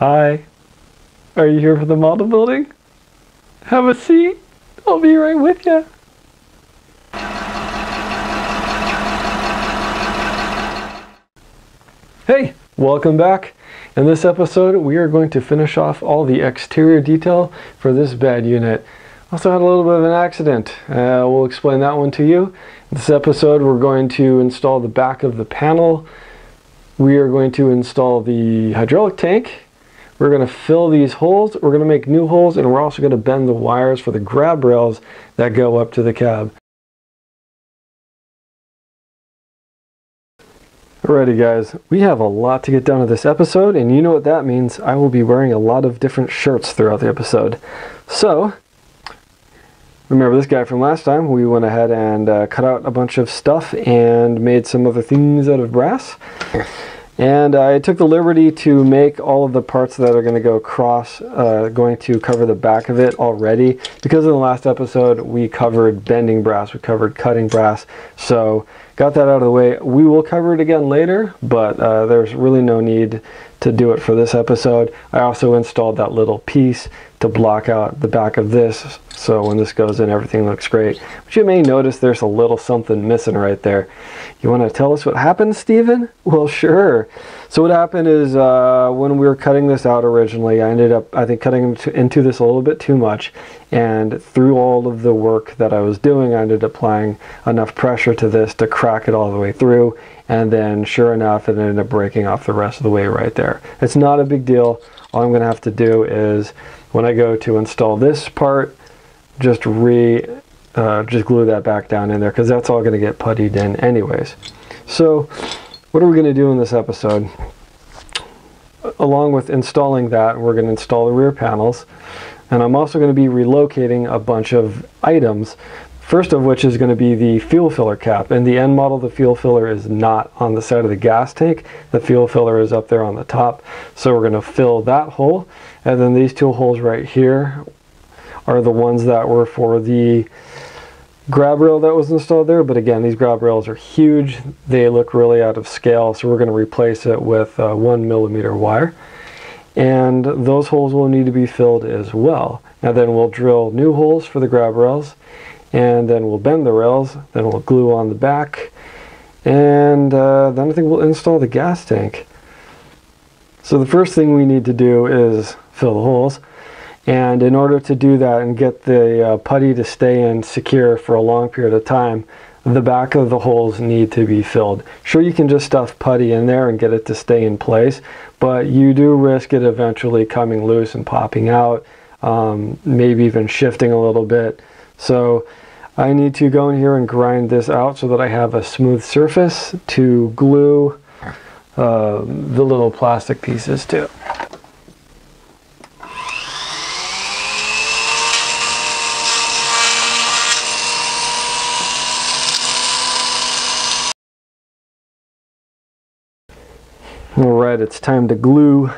Hi. Are you here for the model building? Have a seat. I'll be right with you. Hey, welcome back. In this episode, we are going to finish off all the exterior detail for this bed unit. Also had a little bit of an accident. We'll explain that one to you. In this episode, we're going to install the back of the panel. We are going to install the hydraulic tank. We're going to fill these holes. We're going to make new holes, and we're also going to bend the wires for the grab rails that go up to the cab. Alrighty guys, we have a lot to get done in this episode, and you know what that means. I will be wearing a lot of different shirts throughout the episode. So, remember this guy from last time? We went ahead and cut out a bunch of stuff and made some other things out of brass. And I took the liberty to make all of the parts that are going to go across, going to cover the back of it already. Because in the last episode we covered bending brass, we covered cutting brass, so got that out of the way. We will cover it again later, but there's really no need to do it for this episode. I also installed that little piece to block out the back of this, so when this goes in everything looks great. But you may notice there's a little something missing right there. You want to tell us what happened, Steven? Well, sure. So what happened is when we were cutting this out originally, I ended up, I think, cutting into this a little bit too much, and through all of the work that I was doing, I ended up applying enough pressure to this to crack it all the way through, and then sure enough it ended up breaking off the rest of the way right there. It's not a big deal. All I'm going to have to do is, when I go to install this part, just glue that back down in there, because that's all going to get puttied in anyways. So what are we going to do in this episode? Along with installing that, we're going to install the rear panels, and I'm also going to be relocating a bunch of items. First of which is going to be the fuel filler cap. In the end model, the fuel filler is not on the side of the gas tank. The fuel filler is up there on the top. So we're going to fill that hole. And then these two holes right here are the ones that were for the grab rail that was installed there. But again, these grab rails are huge. They look really out of scale. So we're going to replace it with 1mm wire. And those holes will need to be filled as well. And then we'll drill new holes for the grab rails. And then we'll bend the rails, then we'll glue on the back, and then I think we'll install the gas tank. So the first thing we need to do is fill the holes, and in order to do that and get the putty to stay in secure for a long period of time, the back of the holes need to be filled. Sure, you can just stuff putty in there and get it to stay in place, but you do risk it eventually coming loose and popping out, maybe even shifting a little bit. So I need to go in here and grind this out so that I have a smooth surface to glue the little plastic pieces to. Alright, it's time to glue.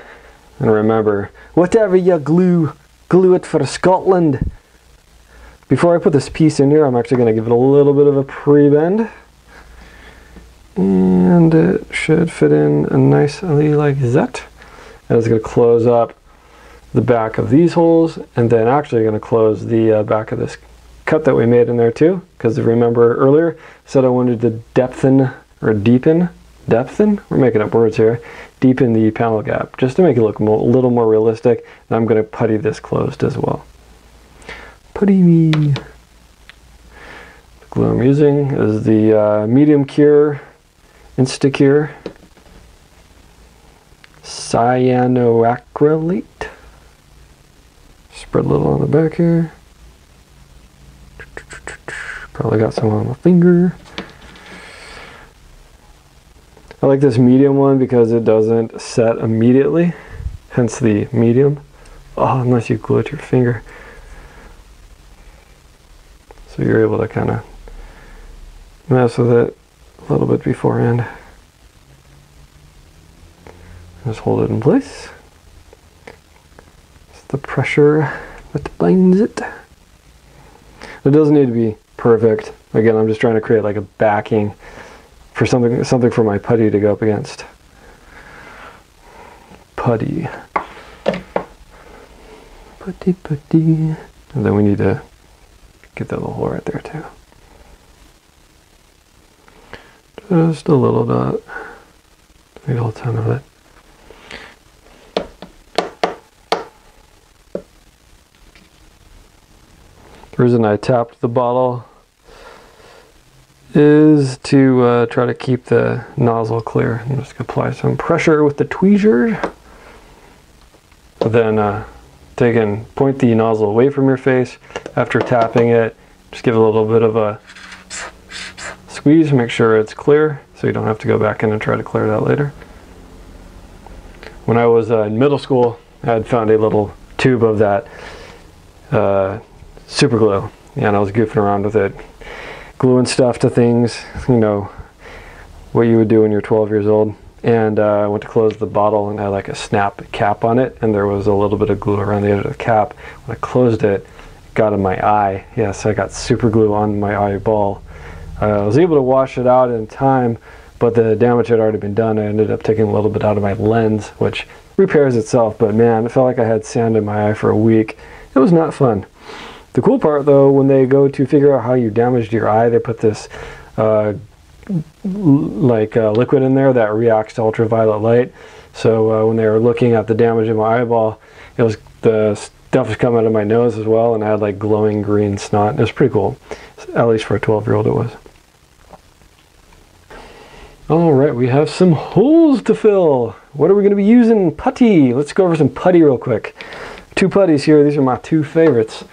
And remember, whatever you glue, glue it for Scotland. Before I put this piece in here, I'm actually going to give it a little bit of a pre-bend. And it should fit in nicely like that. And it's going to close up the back of these holes, and then actually going to close the back of this cut that we made in there too. Because if you remember earlier, I said I wanted to deepen, we're making up words here, deepen the panel gap, just to make it look a little more realistic. And I'm going to putty this closed as well. Putty me. The glue I'm using is the medium cure, Instacure cyanoacrylate. Spread a little on the back here. Probably got some on my finger. I like this medium one because it doesn't set immediately, hence the medium. Oh, unless you glue it to your finger. So you're able to kind of mess with it a little bit beforehand. Just hold it in place. It's the pressure that binds it. It doesn't need to be perfect. Again, I'm just trying to create like a backing for something for my putty to go up against. Putty. Putty, putty. And then we need to get that little hole right there too. Just a little dot. Make a whole ton of it. The reason I tapped the bottle is to try to keep the nozzle clear. I'm just going to apply some pressure with the tweezers. Then point the nozzle away from your face. After tapping it, just give it a little bit of a squeeze, make sure it's clear so you don't have to go back in and try to clear it out later. When I was in middle school, I had found a little tube of that super glue, and I was goofing around with it, gluing stuff to things, you know, what you would do when you're 12 years old. And I went to close the bottle and had like a snap cap on it, and there was a little bit of glue around the edge of the cap. When I closed it, it got in my eye. Yes, I got super glue on my eyeball. I was able to wash it out in time, but the damage had already been done. I ended up taking a little bit out of my lens, which repairs itself, but man, it felt like I had sand in my eye for a week. It was not fun. The cool part though, when they go to figure out how you damaged your eye, they put this liquid in there that reacts to ultraviolet light. So when they were looking at the damage in my eyeball, it was, the stuff was coming out of my nose as well, and I had like glowing green snot. It was pretty cool, at least for a 12-year-old it was. Alright, we have some holes to fill. What are we going to be using? Putty. Let's go over some putty real quick. Two putties here. These are my two favorites.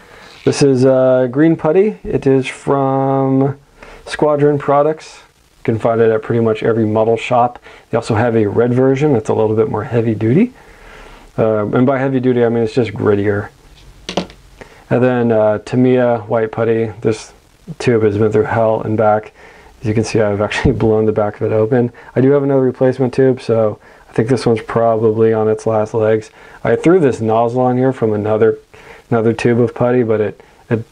This is green putty. It is from Squadron Products. You can find it at pretty much every model shop. They also have a red version that's a little bit more heavy duty. And by heavy duty, I mean it's just grittier. And then Tamiya white putty. This tube has been through hell and back. As you can see, I've actually blown the back of it open. I do have another replacement tube, so I think this one's probably on its last legs. I threw this nozzle on here from another tube of putty, but it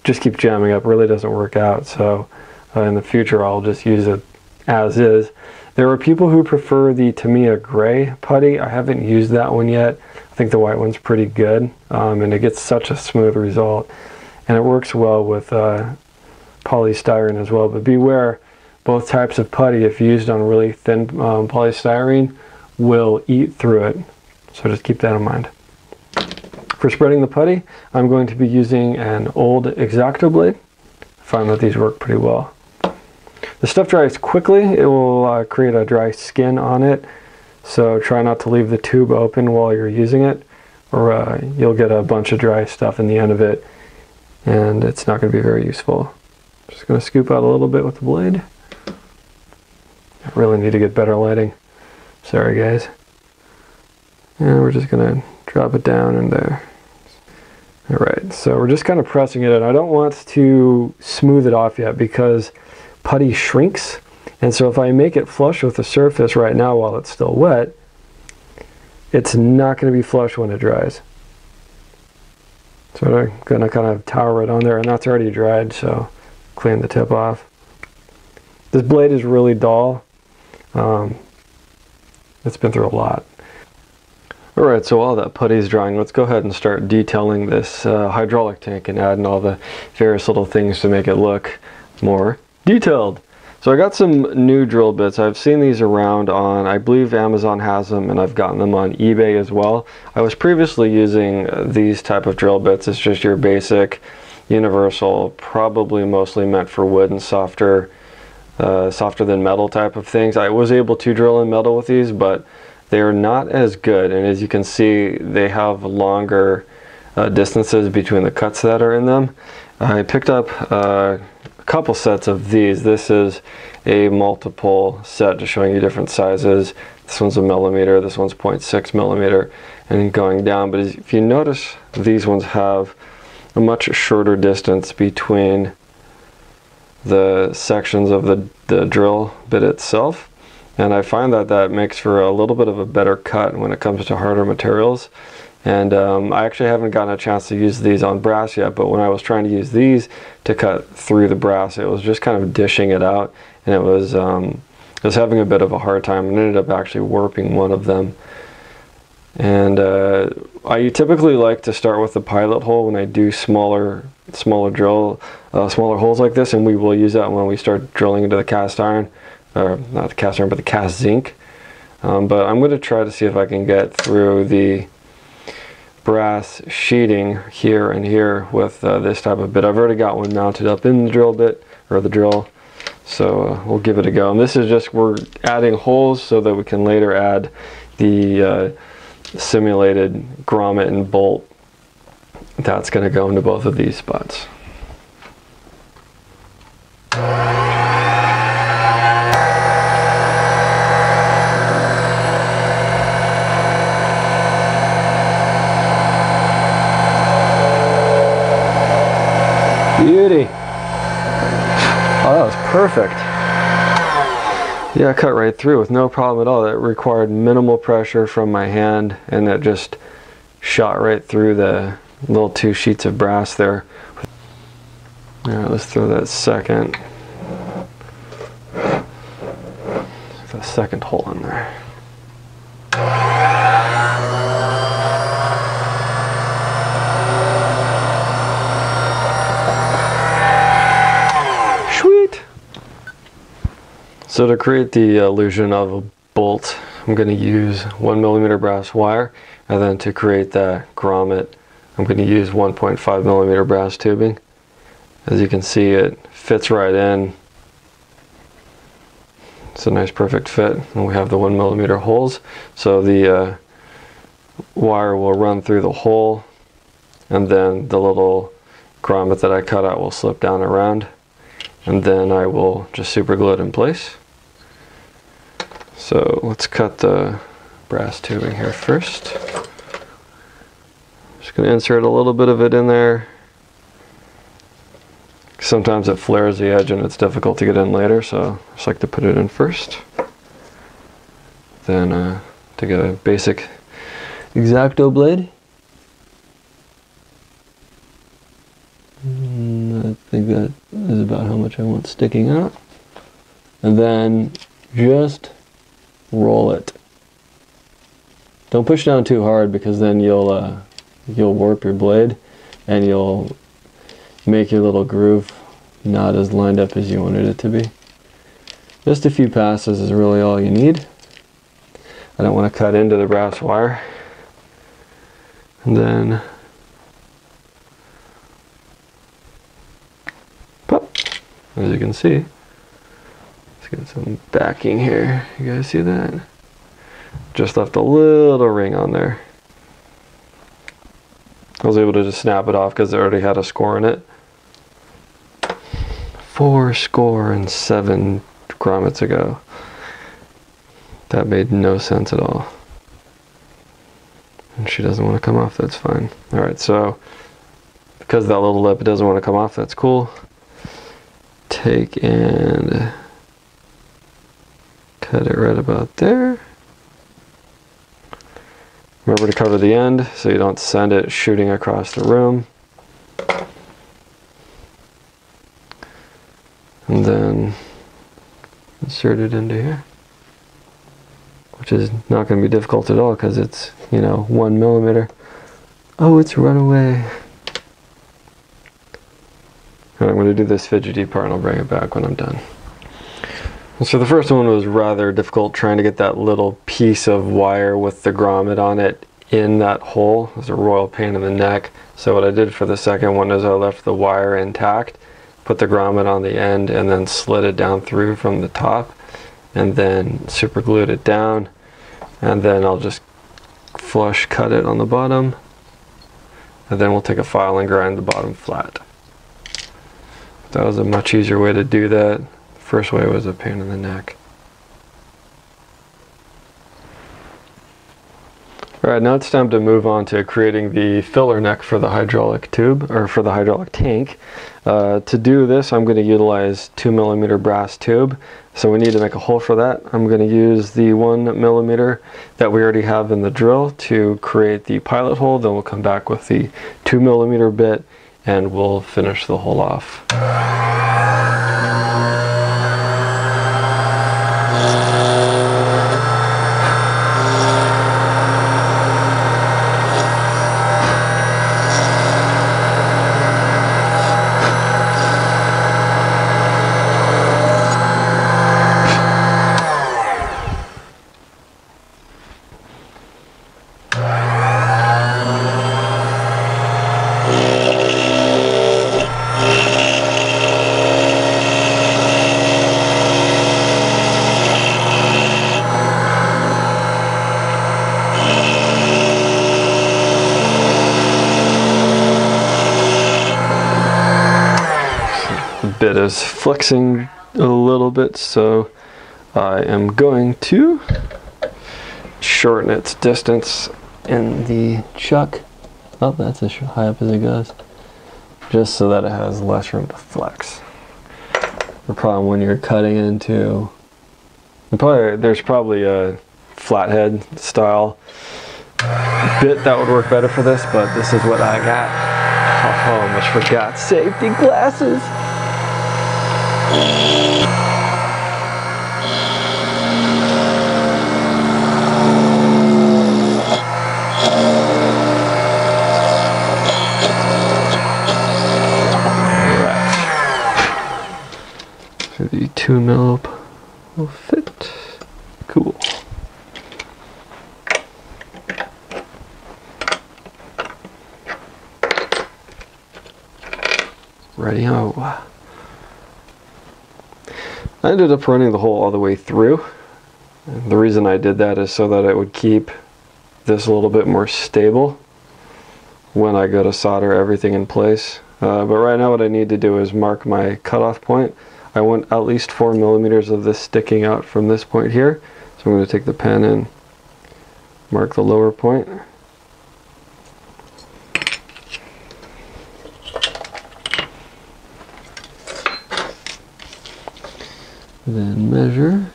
just keeps jamming up. It really doesn't work out. So in the future, I'll just use it as is. There are people who prefer the Tamiya gray putty. I haven't used that one yet. I think the white one's pretty good, and it gets such a smooth result. And it works well with polystyrene as well. But beware, both types of putty, if used on really thin polystyrene, will eat through it. So just keep that in mind. For spreading the putty, I'm going to be using an old X-Acto blade. I find that these work pretty well. The stuff dries quickly. It will create a dry skin on it, so try not to leave the tube open while you're using it, or you'll get a bunch of dry stuff in the end of it, and it's not going to be very useful. Just going to scoop out a little bit with the blade. I really need to get better lighting. Sorry guys. And we're just going to drop it down in there. Alright, so we're just kind of pressing it in. I don't want to smooth it off yet because putty shrinks, and so if I make it flush with the surface right now while it's still wet, it's not going to be flush when it dries. So I'm going to kind of tower it on there, and that's already dried, so clean the tip off. This blade is really dull. It's been through a lot. Alright, so while that putty is drying, let's go ahead and start detailing this hydraulic tank and adding all the various little things to make it look more detailed. So I got some new drill bits. I've seen these around on, I believe Amazon has them, and I've gotten them on eBay as well. I was previously using these type of drill bits. It's just your basic universal, probably mostly meant for wood and softer than metal type of things. I was able to drill in metal with these, but they're not as good, and as you can see, they have longer distances between the cuts that are in them. I picked up a couple sets of these. This is a multiple set, just showing you different sizes. This one's a millimeter, this one's 0.6 millimeter, and going down. But if you notice, these ones have a much shorter distance between the sections of the drill bit itself. And I find that that makes for a little bit of a better cut when it comes to harder materials. And I actually haven't gotten a chance to use these on brass yet, but when I was trying to use these to cut through the brass, it was just kind of dishing it out, and it was having a bit of a hard time, and ended up actually warping one of them. And I typically like to start with the pilot hole when I do smaller holes like this, and we will use that when we start drilling into the cast iron, or not the cast iron, but the cast zinc. But I'm going to try to see if I can get through the brass sheeting here and here with this type of bit. I've already got one mounted up in the drill bit, or the drill, so we'll give it a go. And this is just, we're adding holes so that we can later add the simulated grommet and bolt that's going to go into both of these spots. Beauty. Oh, that was perfect. Yeah, I cut right through with no problem at all. That required minimal pressure from my hand, and it just shot right through the little 2 sheets of brass there. Alright, let's throw that second hole in there. Sweet! So to create the illusion of a bolt, I'm going to use 1mm brass wire, and then to create that grommet, I'm going to use 1.5mm brass tubing. As you can see, it fits right in. It's a nice perfect fit, and we have the 1mm holes, so the wire will run through the hole, and then the little grommet that I cut out will slip down around, and then I will just super glue it in place. So let's cut the brass tubing here first. Just going to insert a little bit of it in there. Sometimes it flares the edge and it's difficult to get in later, so I just like to put it in first. Then take a basic X-Acto blade. I think that is about how much I want sticking out. And then just roll it. Don't push down too hard, because then you'll warp your blade and you'll make your little groove not as lined up as you wanted it to be. Just a few passes is really all you need. I don't want to cut into the brass wire. And then pop. As you can see, let's get some backing here. You guys see that? Just left a little ring on there. I was able to just snap it off because it already had a score in it. 407 grommets ago. That made no sense at all. And she doesn't want to come off, that's fine. Alright, so because that little lip doesn't want to come off, that's cool. Take and cut it right about there. Remember to cover the end so you don't send it shooting across the room. And then insert it into here, which is not going to be difficult at all because it's, 1mm. Oh, it's run away. And I'm going to do this fidgety part and I'll bring it back when I'm done. So the first one was rather difficult, trying to get that little piece of wire with the grommet on it in that hole. It was a royal pain in the neck. So what I did for the second one is I left the wire intact, put the grommet on the end, and then slid it down through from the top, and then super glued it down, and then I'll just flush cut it on the bottom, and then we'll take a file and grind the bottom flat. That was a much easier way to do that. First way was a pain in the neck. Alright, now it's time to move on to creating the filler neck for the hydraulic tube, or for the hydraulic tank. To do this, I'm going to utilize 2mm brass tube. So we need to make a hole for that. I'm going to use the 1mm that we already have in the drill to create the pilot hole. Then we'll come back with the 2mm bit and we'll finish the hole off. bit is flexing a little bit, so I am going to shorten its distance in the chuck. Oh, that's as high up as it goes. Just so that it has less room to flex. The problem when you're cutting into, there's probably a flathead style bit that would work better for this, but this is what I got. Oh, almost forgot safety glasses. The 2 mil will fit. Cool. Radio. I ended up running the hole all the way through. And the reason I did that is so that it would keep this a little bit more stable when I go to solder everything in place. But right now what I need to do is mark my cutoff point. I want at least 4 millimeters of this sticking out from this point here. So I'm going to take the pen and mark the lower point. Then measure.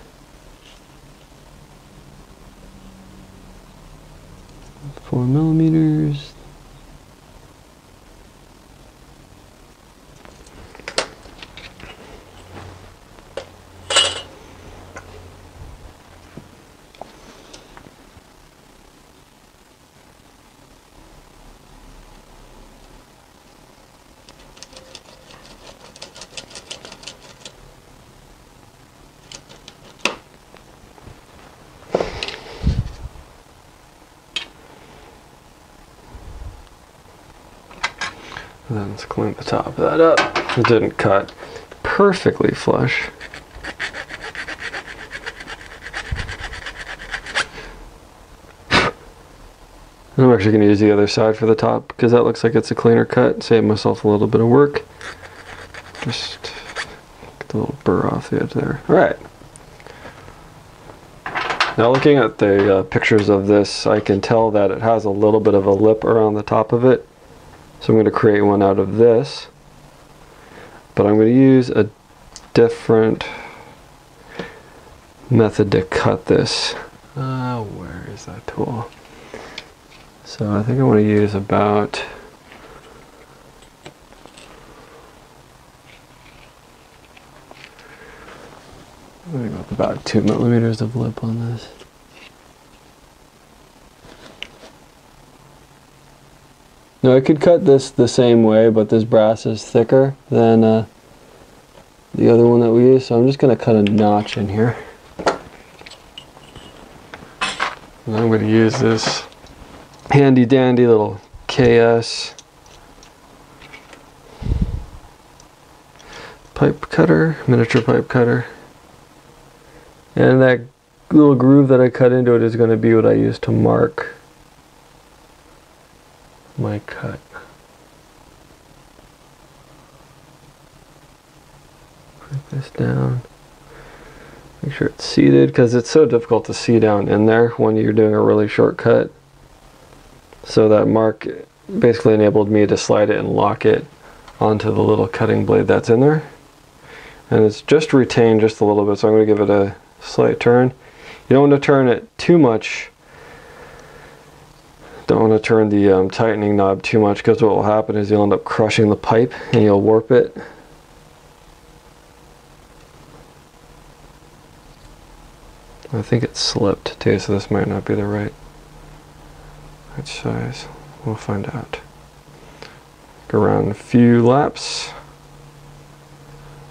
4 millimeters. Then let's clean the top of that up. It didn't cut perfectly flush. I'm actually going to use the other side for the top because that looks like it's a cleaner cut. Save myself a little bit of work. Just get the little burr off the edge there. Alright. Now looking at the pictures of this, I can tell that it has a little bit of a lip around the top of it. So I'm going to create one out of this. But I'm going to use a different method to cut this. Where is that tool? So I think I want to use about about 2 millimeters of lip on this. Now I could cut this the same way, but this brass is thicker than the other one that we used, so I'm just going to cut a notch in here. And I'm going to use this handy dandy little KS pipe cutter, miniature pipe cutter. And that little groove that I cut into it is going to be what I use to mark my cut. Put this down. Make sure it's seated because it's so difficult to see down in there when you're doing a really short cut. So that mark basically enabled me to slide it and lock it onto the little cutting blade that's in there. And it's just retained just a little bit, so I'm going to give it a slight turn. You don't want to turn it too much. Don't want to turn the tightening knob too much because what will happen is you'll end up crushing the pipe and you'll warp it. I think it slipped too, so this might not be the right size. We'll find out. Go around a few laps.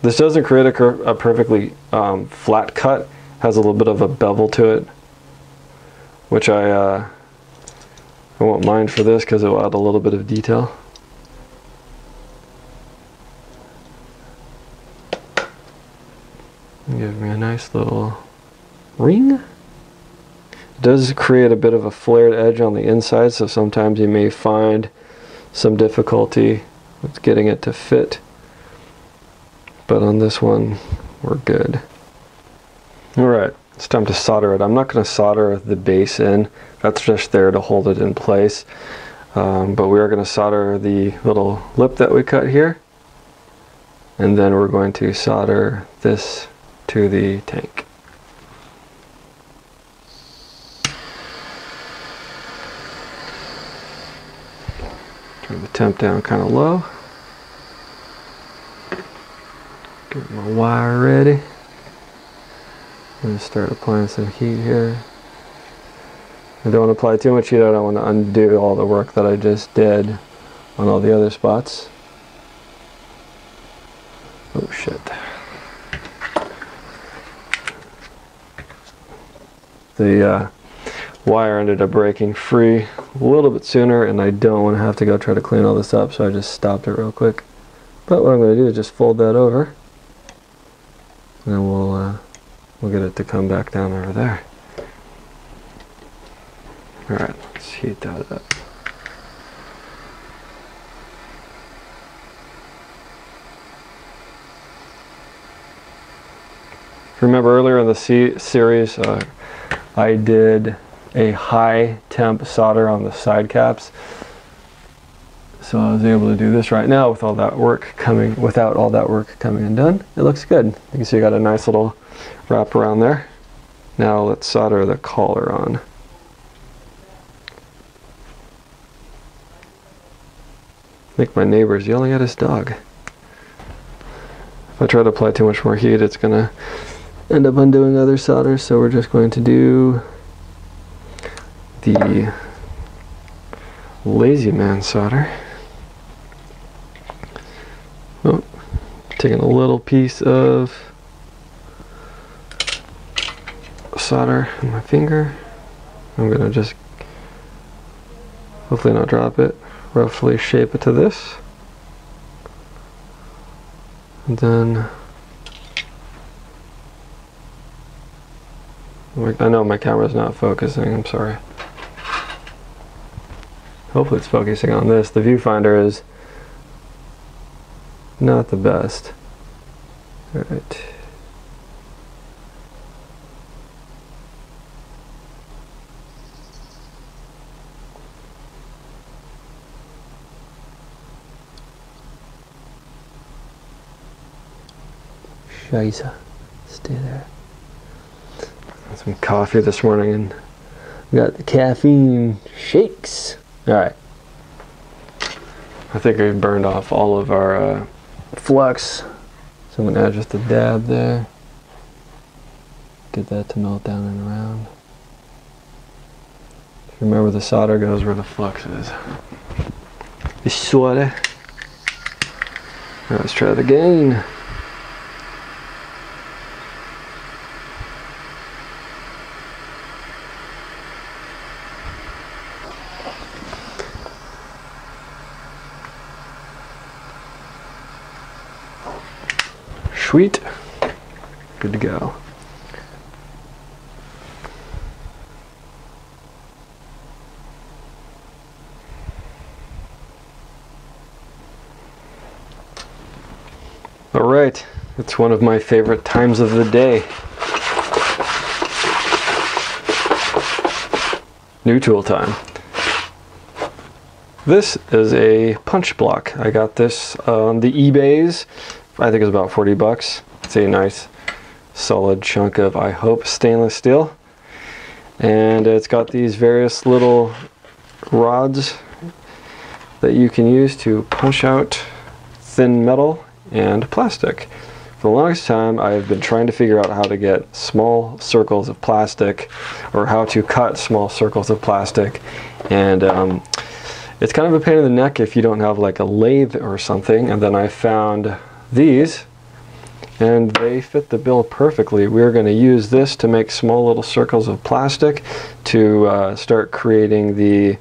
This doesn't create a perfectly flat cut. It has a little bit of a bevel to it, which I won't mind for this because it will add a little bit of detail. Give me a nice little ring. It does create a bit of a flared edge on the inside, so sometimes you may find some difficulty with getting it to fit. but on this one we're good. Alright, it's time to solder it. I'm not going to solder the base in, that's just there to hold it in place. But we are going to solder the little lip that we cut here, and then we're going to solder this to the tank. Turn the temp down kind of low. Get my wire ready. I'm going to start applying some heat here. I don't want to apply too much heat. I don't want to undo all the work that I just did on all the other spots. Oh shit. The wire ended up breaking free a little bit sooner, and I don't want to have to go try to clean all this up, so I just stopped it real quick. But what I'm going to do is just fold that over, and then we'll get it to come back down over there. Alright, let's heat that up. Remember earlier in the series, I did a high temp solder on the side caps. So I was able to do this right now with all that work coming, without all that work coming undone. It looks good. You can see I got a nice little wrap around there. Now let's solder the collar on. I think my neighbor's yelling at his dog. If I try to apply too much more heat, it's gonna end up undoing other solder, so we're just going to do the lazy man solder. Oh, taking a little piece of solder in my finger. I'm gonna just hopefully not drop it. Roughly shape it to this, and then I know my camera's not focusing, I'm sorry. Hopefully it's focusing on this. The viewfinder is not the best. Alright. Scheiße. Stay there. Had some coffee this morning and got the caffeine shakes. Alright. I think I burned off all of our flux. So I'm going to add just a dab there. Get that to melt down and around. Remember, the solder goes where the flux is. The solder. Let's try it again. Sweet. Good to go. All right, it's one of my favorite times of the day. New tool time. This is a punch block. I got this on the eBays. I think it's about 40 bucks. It's a nice solid chunk of, I hope, stainless steel. And it's got these various little rods that you can use to punch out thin metal and plastic. For the longest time, I've been trying to figure out how to get small circles of plastic, or how to cut small circles of plastic. And it's kind of a pain in the neck if you don't have like a lathe or something. And then I found these, and they fit the bill perfectly. We're going to use this to make small little circles of plastic to start creating the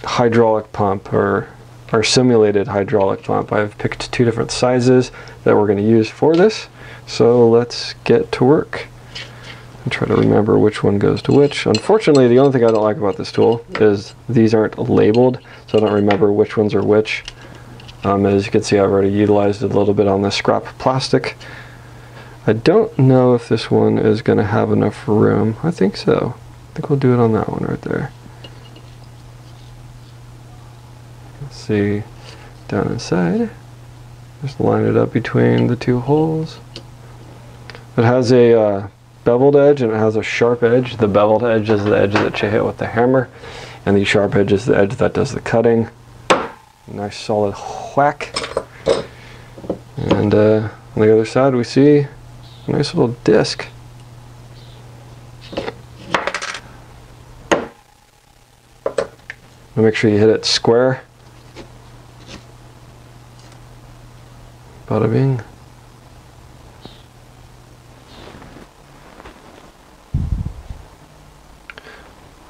hydraulic pump, or simulated hydraulic pump. I've picked two different sizes that we're going to use for this, so let's get to work and try to remember which one goes to which. Unfortunately, the only thing I don't like about this tool is these aren't labeled, so I don't remember which ones are which. As you can see, I've already utilized a little bit on the scrap plastic. I don't know if this one is going to have enough room. I think so. I think we'll do it on that one right there. Let's see down inside. Just line it up between the two holes. It has a beveled edge and it has a sharp edge. The beveled edge is the edge that you hit with the hammer, and the sharp edge is the edge that does the cutting. Nice solid whack. And on the other side we see a nice little disc. Make sure you hit it square. Bada bing.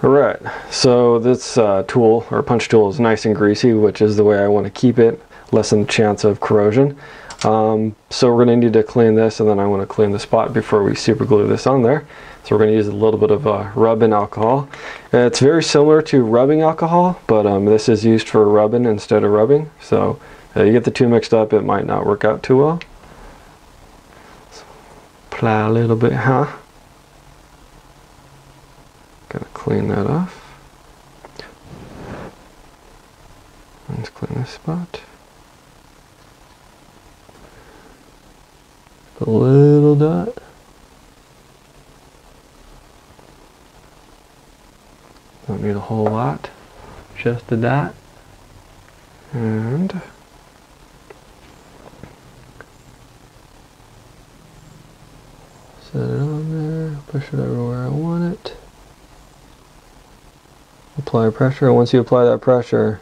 Alright, so this tool, or punch tool, is nice and greasy, which is the way I want to keep it, lessen the chance of corrosion. So we're going to need to clean this, and then I want to clean the spot before we super glue this on there. So we're going to use a little bit of rubbing alcohol. It's very similar to rubbing alcohol, but this is used for rubbing instead of rubbing. So you get the two mixed up, it might not work out too well. So apply a little bit, huh? Gotta clean that off. Let's clean this spot. A little dot. Don't need a whole lot, just a dot. And set it on there, push it everywhere I want it. Apply pressure, and once you apply that pressure,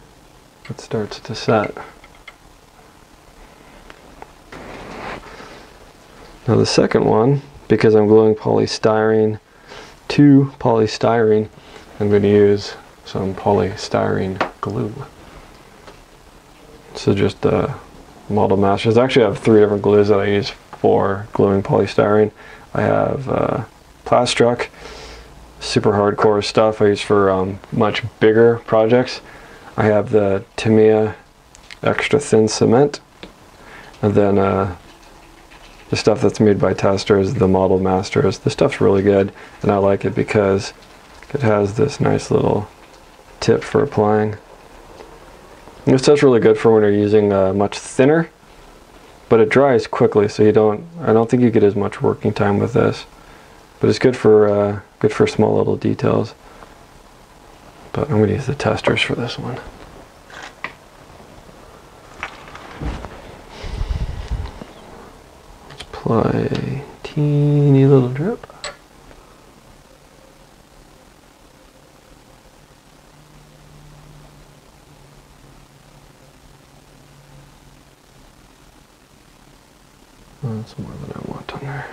it starts to set. Now the second one, because I'm gluing polystyrene to polystyrene, I'm going to use some polystyrene glue. So just model masters. Actually I have 3 different glues that I use for gluing polystyrene. I have Plastruck, super hardcore stuff I use for much bigger projects. I have the Tamiya extra thin cement, and then the stuff that's made by testers, the model masters. The stuff's really good, and I like it because it has this nice little tip for applying. And this stuff's really good for when you're using much thinner, but it dries quickly, so I don't think you get as much working time with this. But it's good for small little details. But I'm going to use the testers for this one. Let's apply a teeny little drip. That's more than I want on there.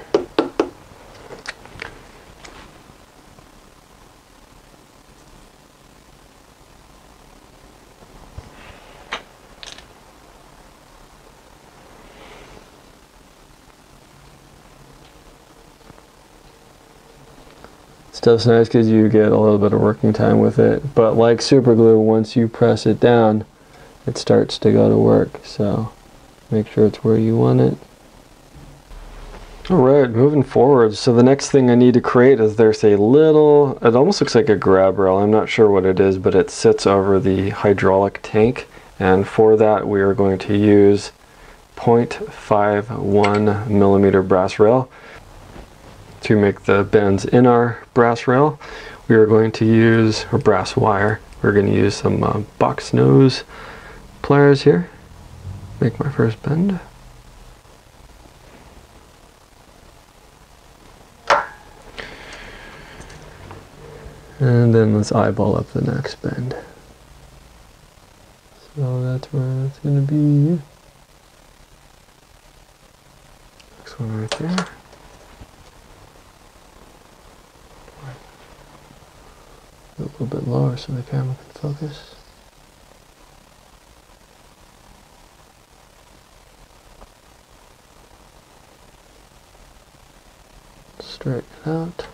Stuff's nice because you get a little bit of working time with it, but like super glue, once you press it down, it starts to go to work, so make sure it's where you want it. Alright, moving forward, so the next thing I need to create is there's a little, it almost looks like a grab rail, I'm not sure what it is, but it sits over the hydraulic tank, and for that we are going to use 0.51 millimeter brass rail. To make the bends in our brass rail, we are going to use a brass wire. We're going to use some box nose pliers here. Make my first bend. And then let's eyeball up the next bend. So that's where it's going to be. Next one right there. A little bit lower so the camera can focus. Straighten it out.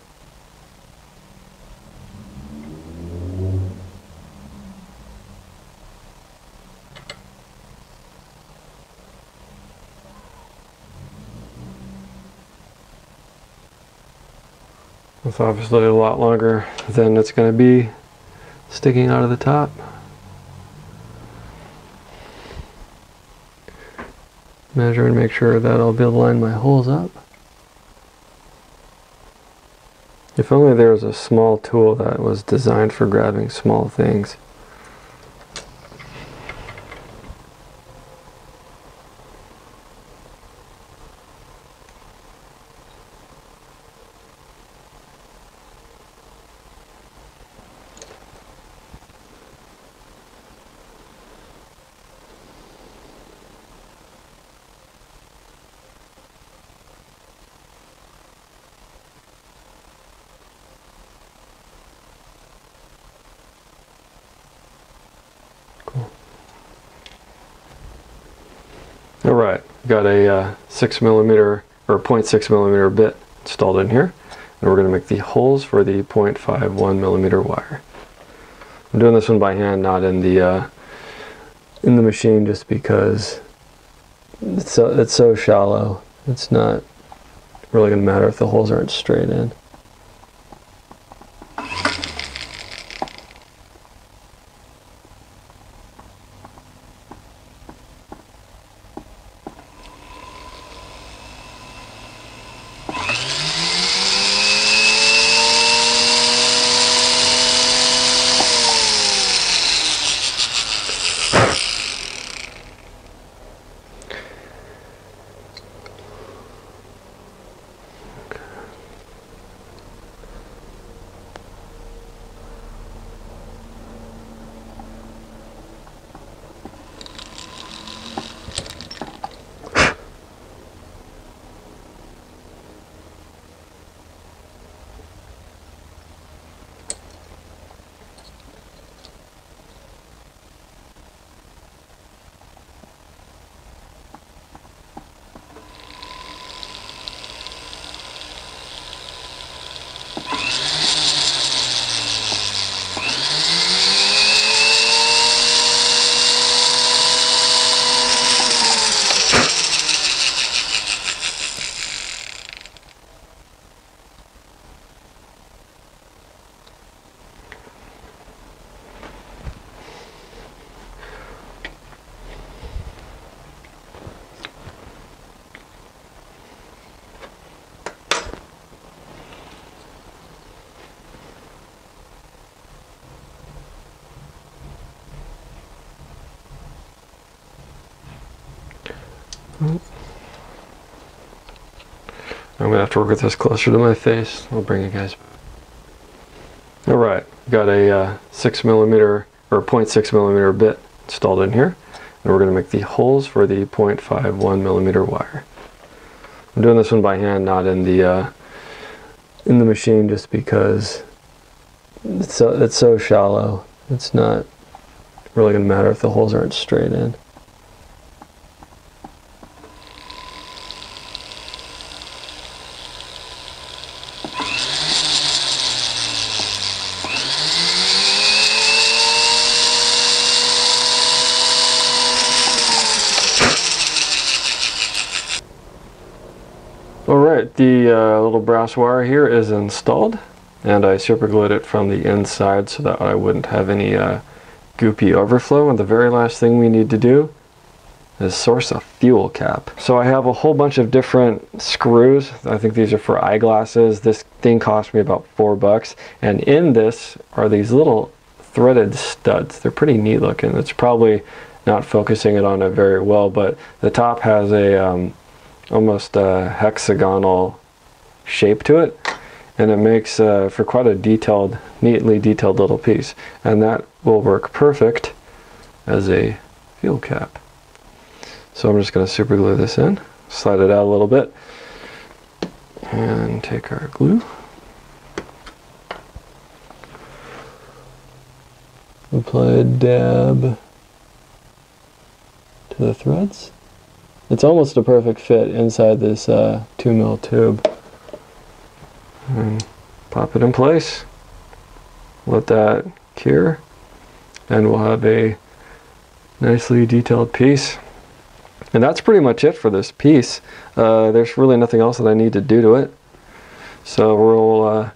It's obviously a lot longer than it's going to be sticking out of the top. Measure and make sure that I'll be able to line my holes up. If only there was a small tool that was designed for grabbing small things. Alright, got a 6mm or 0.6mm bit installed in here, and we're going to make the holes for the 0.51mm wire. I'm doing this one by hand, not in the machine, just because it's so shallow. It's not really going to matter if the holes aren't straight in. I'm going to have to work with this closer to my face. I'll bring you guys. Alright, got a 6mm or 0.6mm bit installed in here, and we're going to make the holes for the 0.51mm wire. I'm doing this one by hand, not in the machine, just because it's so shallow. It's not really going to matter if the holes aren't straight in. Alright, the little brass wire here is installed, and I super glued it from the inside so that I wouldn't have any goopy overflow. And the very last thing we need to do is source a fuel cap. So I have a whole bunch of different screws. I think these are for eyeglasses. This thing cost me about $4, and in this are these little threaded studs. They're pretty neat looking. It's probably not focusing it on it very well, but the top has a almost a hexagonal shape to it, and it makes for quite a detailed, neatly detailed little piece, and that will work perfect as a fuel cap. So I'm just going to super glue this in, slide it out a little bit, and take our glue, apply a dab to the threads. It's almost a perfect fit inside this 2mm tube. And pop it in place, let that cure, and we'll have a nicely detailed piece. And that's pretty much it for this piece. There's really nothing else that I need to do to it. So we'll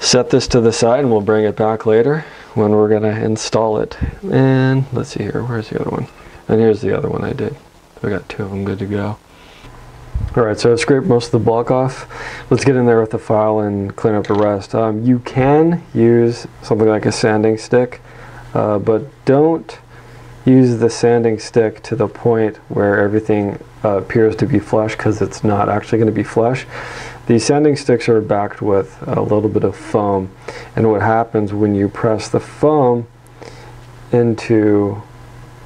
set this to the side and we'll bring it back later when we're going to install it. And let's see here, where's the other one? And here's the other one I did. I got 2 of them good to go. Alright, so I've scraped most of the block off. Let's get in there with the file and clean up the rest. You can use something like a sanding stick, but don't use the sanding stick to the point where everything appears to be flush, because it's not actually going to be flush. These sanding sticks are backed with a little bit of foam, and what happens when you press the foam into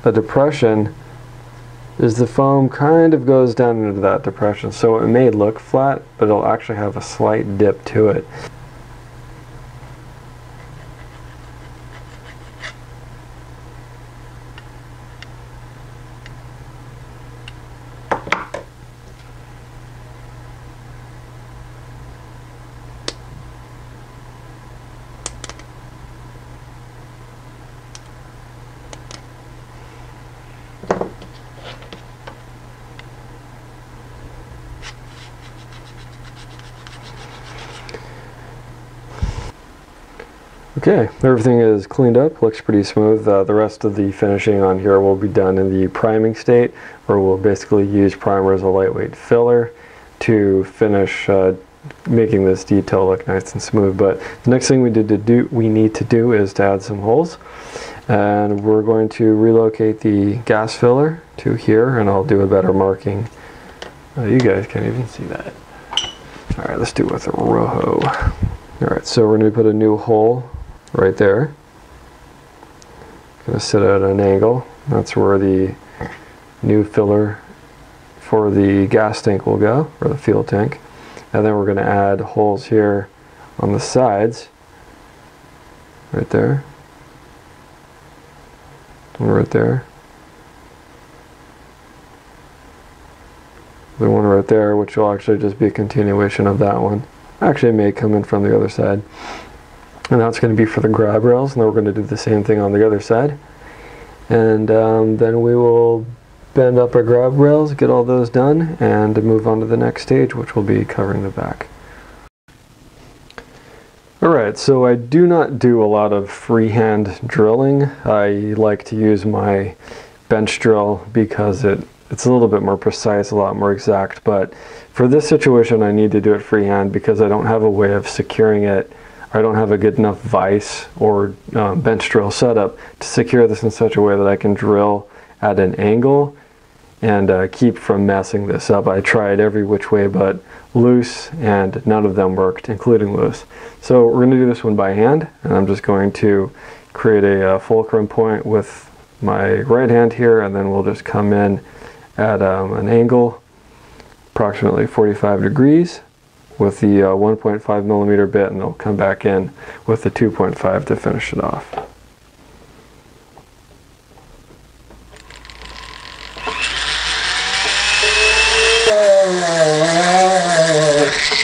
a depression is the foam kind of goes down into that depression. So it may look flat, but it'll actually have a slight dip to it. Okay, everything is cleaned up, looks pretty smooth. The rest of the finishing on here will be done in the priming state, where we'll basically use primer as a lightweight filler to finish making this detail look nice and smooth. But the next thing we need to do is to add some holes, and we're going to relocate the gas filler to here, and I'll do a better marking. You guys can't even see that. All right, let's do it with a Rojo. All right, so we're going to put a new hole right there. Going to sit at an angle. That's where the new filler for the gas tank will go, or the fuel tank. And then we're going to add holes here on the sides, right there, and right there. The one right there, which will actually just be a continuation of that one. Actually, it may come in from the other side. And that's going to be for the grab rails, and then we're going to do the same thing on the other side. And then we will bend up our grab rails, get all those done, and move on to the next stage, which will be covering the back. Alright, so I do not do a lot of freehand drilling. I like to use my bench drill because it's a little bit more precise, a lot more exact, but for this situation I need to do it freehand because I don't have a way of securing it. I don't have a good enough vise or bench drill setup to secure this in such a way that I can drill at an angle and keep from messing this up. I tried every which way but loose, and none of them worked, including loose. So we're going to do this one by hand, and I'm just going to create a fulcrum point with my right hand here, and then we'll just come in at an angle approximately 45 degrees with the 1.5 millimeter bit, and they'll come back in with the 2.5 to finish it off.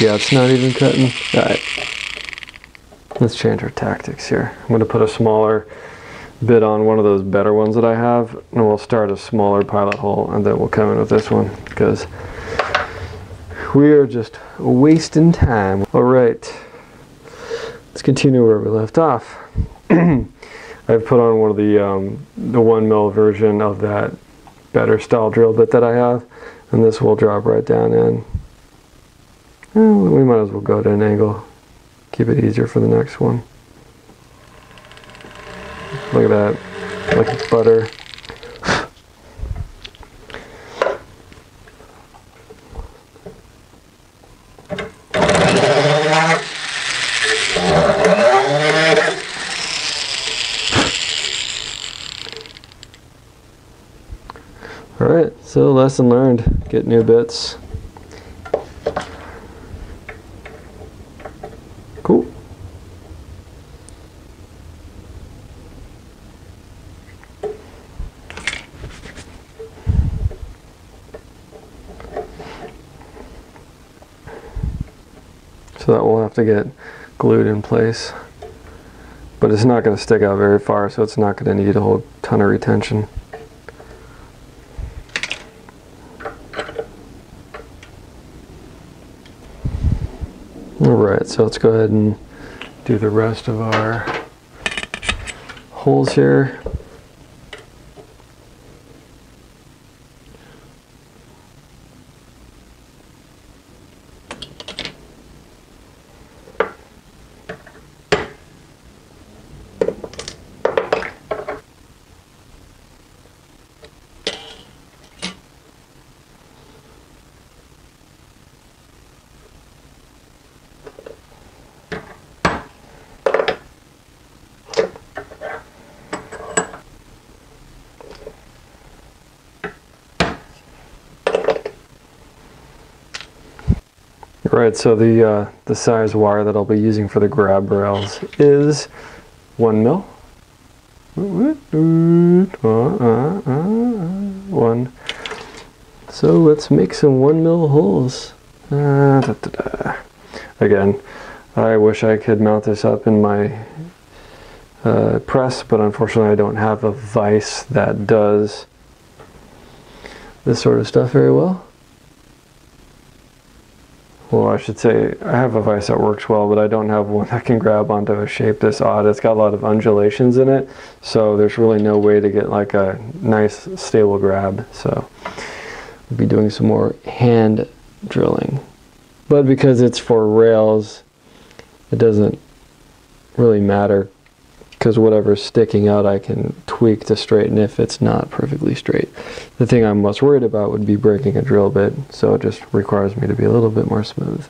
Yeah, it's not even cutting. Alright, let's change our tactics here. I'm going to put a smaller bit on one of those better ones that I have, and we'll start a smaller pilot hole, and then we'll come in with this one because we are just wasting time. Alright, let's continue where we left off. I've put on one of the 1 mil version of that better style drill bit that I have, and this will drop right down in. We might as well go at an angle, keep it easier for the next one. Look at that, like butter. Alright, so lesson learned, get new bits. Cool. So that will have to get glued in place, but it's not going to stick out very far, so it's not going to need a whole ton of retention. Alright, so let's go ahead and do the rest of our holes here. Right, so the size wire that I'll be using for the grab rails is 1 mil. 1. So let's make some 1 mil holes. Again, I wish I could mount this up in my press, but unfortunately I don't have a vise that does this sort of stuff very well. Well, I should say I have a vise that works well, but I don't have one that can grab onto a shape this odd. It's got a lot of undulations in it, so there's really no way to get like a nice stable grab. So I'll be doing some more hand drilling. But because it's for rails, it doesn't really matter, because whatever's sticking out I can tweak to straighten if it's not perfectly straight. The thing I'm most worried about would be breaking a drill bit, so it just requires me to be a little bit more smooth.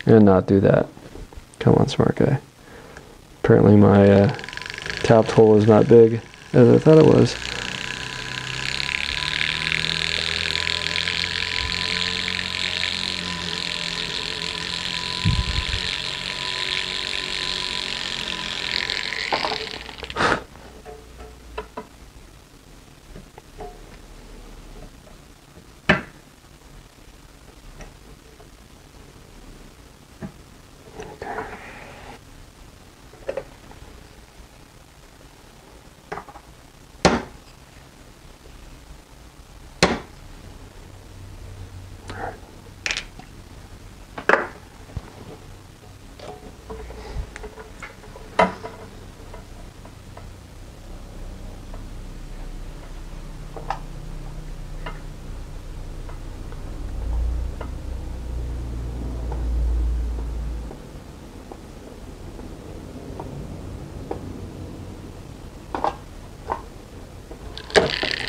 And not do that. Come on, smart guy. Apparently my tapped hole is not big as I thought it was.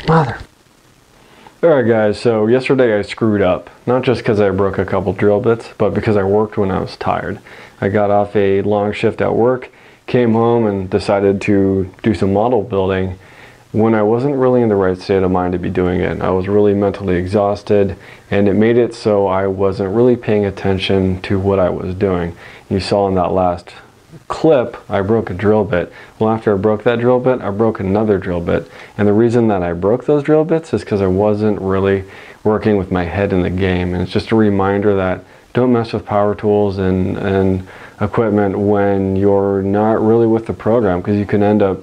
Mother. Alright guys, so yesterday I screwed up. Not just because I broke a couple drill bits, but because I worked when I was tired. I got off a long shift at work, came home and decided to do some model building when I wasn't really in the right state of mind to be doing it. I was really mentally exhausted, and it made it so I wasn't really paying attention to what I was doing. You saw in that last clip, I broke a drill bit. Well, after I broke that drill bit, I broke another drill bit. And the reason that I broke those drill bits is because I wasn't really working with my head in the game. And it's just a reminder that don't mess with power tools and equipment when you're not really with the program, because you can end up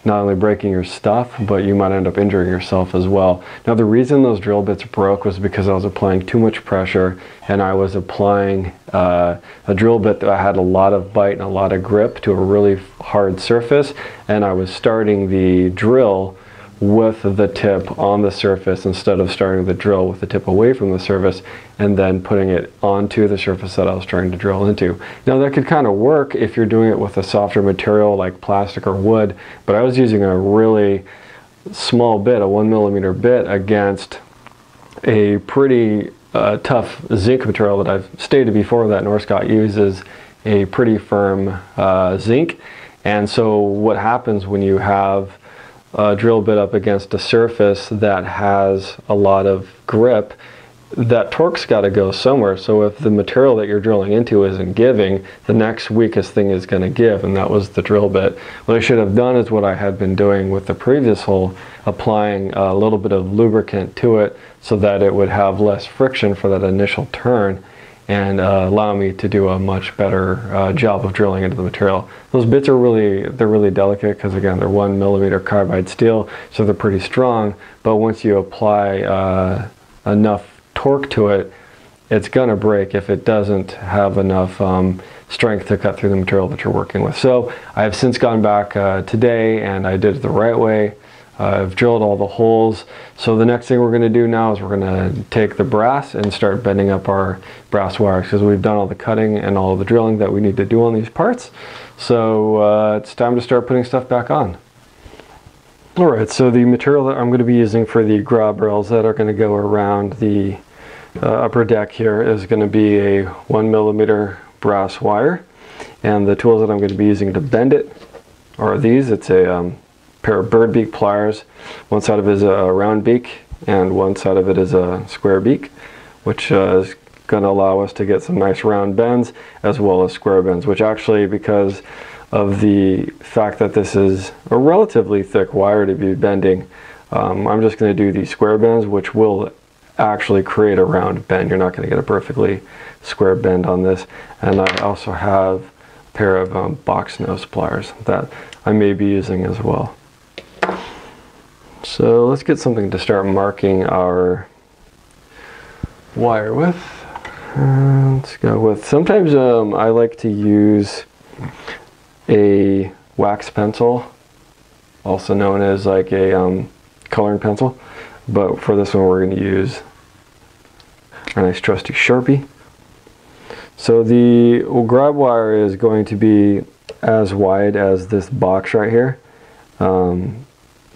not only breaking your stuff, but you might end up injuring yourself as well. Now, the reason those drill bits broke was because I was applying too much pressure, and I was applying a drill bit that had a lot of bite and a lot of grip to a really hard surface, and I was starting the drill with the tip on the surface instead of starting the drill with the tip away from the surface and then putting it onto the surface that I was trying to drill into. Now, that could kind of work if you're doing it with a softer material like plastic or wood, but I was using a really small bit, a 1mm bit, against a pretty tough zinc material that I've stated before that Norscot uses a pretty firm zinc. And so what happens when you have a drill bit up against a surface that has a lot of grip, that torque's got to go somewhere. So if the material that you're drilling into isn't giving, the next weakest thing is going to give, and that was the drill bit. What I should have done is what I had been doing with the previous hole, applying a little bit of lubricant to it so that it would have less friction for that initial turn and allow me to do a much better job of drilling into the material. Those bits are really delicate because, again, they're 1mm carbide steel, so they're pretty strong, but once you apply enough torque to it, it's gonna break if it doesn't have enough strength to cut through the material that you're working with. So I have since gone back today and I did it the right way. I've drilled all the holes. So the next thing we're going to do now is we're going to take the brass and start bending up our brass wires, because we've done all the cutting and all the drilling that we need to do on these parts. So it's time to start putting stuff back on. Alright, so the material that I'm going to be using for the grab rails that are going to go around the upper deck here is going to be a 1mm brass wire. And the tools that I'm going to be using to bend it are these. It's a pair of bird beak pliers. One side of it is a round beak and one side of it is a square beak, which is going to allow us to get some nice round bends as well as square bends, which actually, because of the fact that this is a relatively thick wire to be bending, I'm just going to do these square bends, which will actually create a round bend. You're not going to get a perfectly square bend on this. And I also have a pair of box nose pliers that I may be using as well. So let's get something to start marking our wire with. Let's go with, sometimes I like to use a wax pencil, also known as like a coloring pencil, but for this one we're going to use a nice trusty Sharpie. So the grab wire is going to be as wide as this box right here.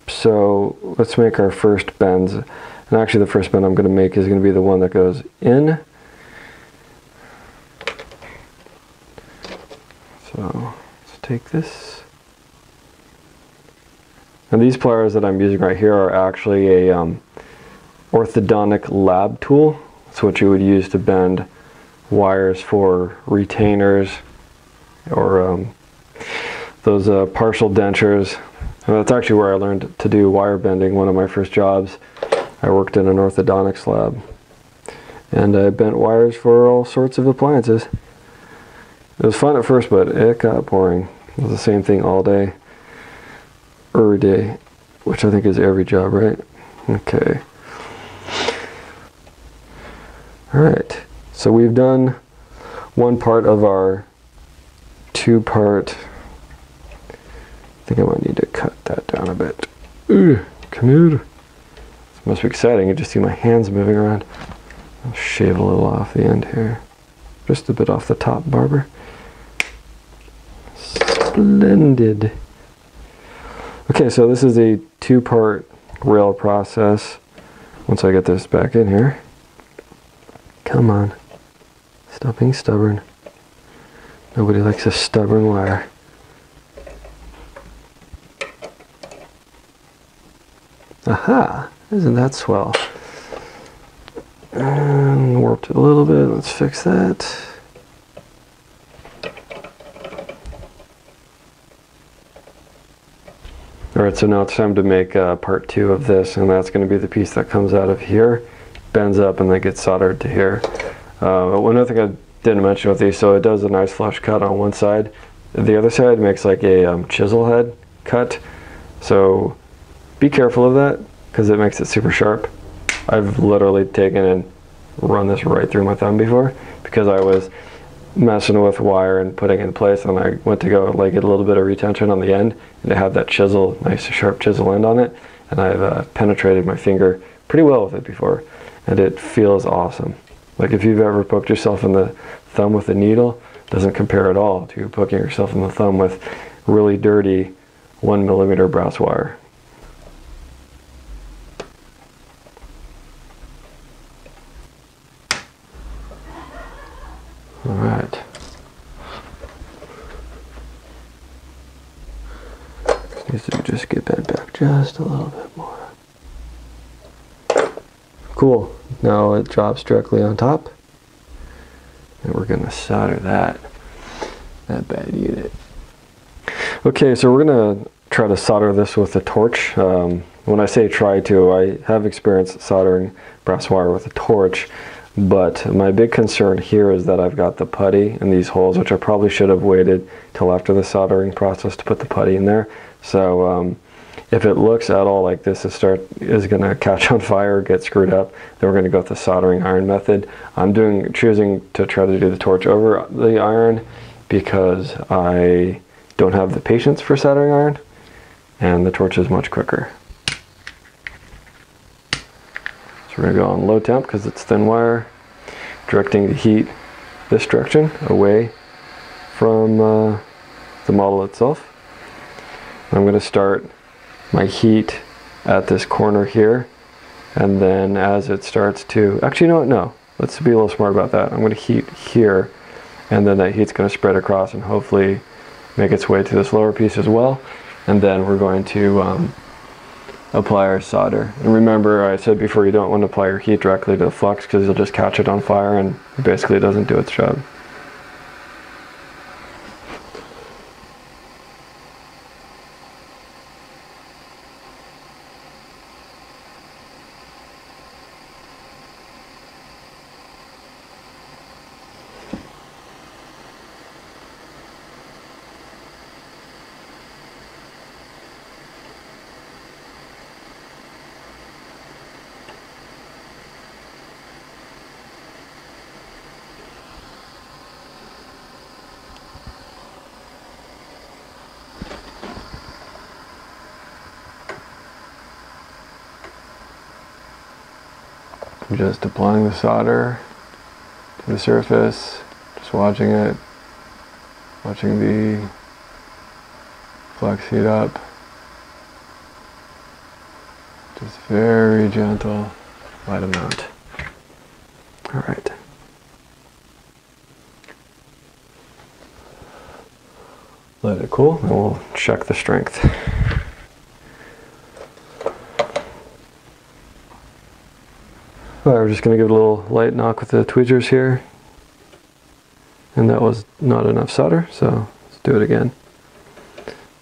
So let's make our first bends. And actually the first bend I'm going to make is going to be the one that goes in. So let's take this. And these pliers that I'm using right here are actually a orthodontic lab tool. It's what you would use to bend wires for retainers or those partial dentures. And that's actually where I learned to do wire bending. One of my first jobs, I worked in an orthodontics lab, and I bent wires for all sorts of appliances. It was fun at first, but it got boring. It was the same thing all day, every day, which I think is every job, right? Okay. Alright, so we've done one part of our two-part. I think I might need to cut that down a bit. Ooh, come here. This must be exciting. You just see my hands moving around. I'll shave a little off the end here. Just a bit off the top, barber. Splendid. Okay, so this is a two-part rail process. Once I get this back in here. Come on. Stop being stubborn. Nobody likes a stubborn wire. Aha! Isn't that swell? And warped it a little bit. Let's fix that. Alright, so now it's time to make part two of this, and that's going to be the piece that comes out of here, bends up, and then gets soldered to here. One other thing I didn't mention with these, so it does a nice flush cut on one side. The other side makes like a chisel head cut, so be careful of that because it makes it super sharp. I've literally taken and run this right through my thumb before because I was messing with wire and putting it in place, and I went to go like get a little bit of retention on the end, and it had that chisel, nice sharp chisel end on it, and I've penetrated my finger pretty well with it before, and it feels awesome. Like if you've ever poked yourself in the thumb with a needle, it doesn't compare at all to poking yourself in the thumb with really dirty 1mm brass wire. Alright. Needs to just get bent back just a little bit more. Cool. Now it drops directly on top. And we're going to solder that bad unit. Okay, so we're going to try to solder this with a torch. When I say try to, I have experience soldering brass wire with a torch. But my big concern here is that I've got the putty in these holes, which I probably should have waited till after the soldering process to put the putty in there. So If it looks at all like this is going to catch on fire, get screwed up, then we're going to go with the soldering iron method. I'm choosing to try to do the torch over the iron because I don't have the patience for soldering iron, and the torch is much quicker. So we're going to go on low temp because it's thin wire, directing the heat this direction, away from the model itself. I'm going to start my heat at this corner here, and then as it starts to, actually, you know what, no, let's be a little smart about that. I'm going to heat here, and then that heat's going to spread across and hopefully make its way to this lower piece as well, and then we're going to apply our solder. And remember, I said before, you don't want to apply your heat directly to the flux because you'll just catch it on fire and basically it doesn't do its job. I'm just applying the solder to the surface, just watching it, watching the flux heat up. Just very gentle, light amount. All right. Let it cool, and we'll check the strength. Alright, we're just going to give it a little light knock with the tweezers here. And that was not enough solder, so let's do it again.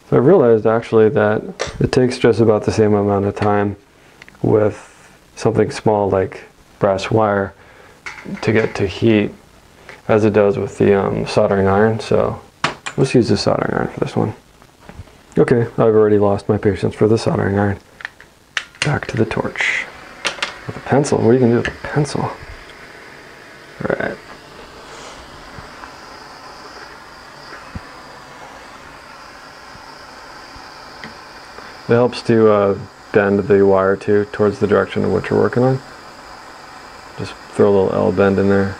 So I realized actually that it takes just about the same amount of time with something small like brass wire to get to heat as it does with the soldering iron, so let's use the soldering iron for this one. Okay, I've already lost my patience for the soldering iron. Back to the torch. With a pencil? What are you going to do with a pencil? Alright. It helps to bend the wire too towards the direction of what you're working on. Just throw a little L bend in there.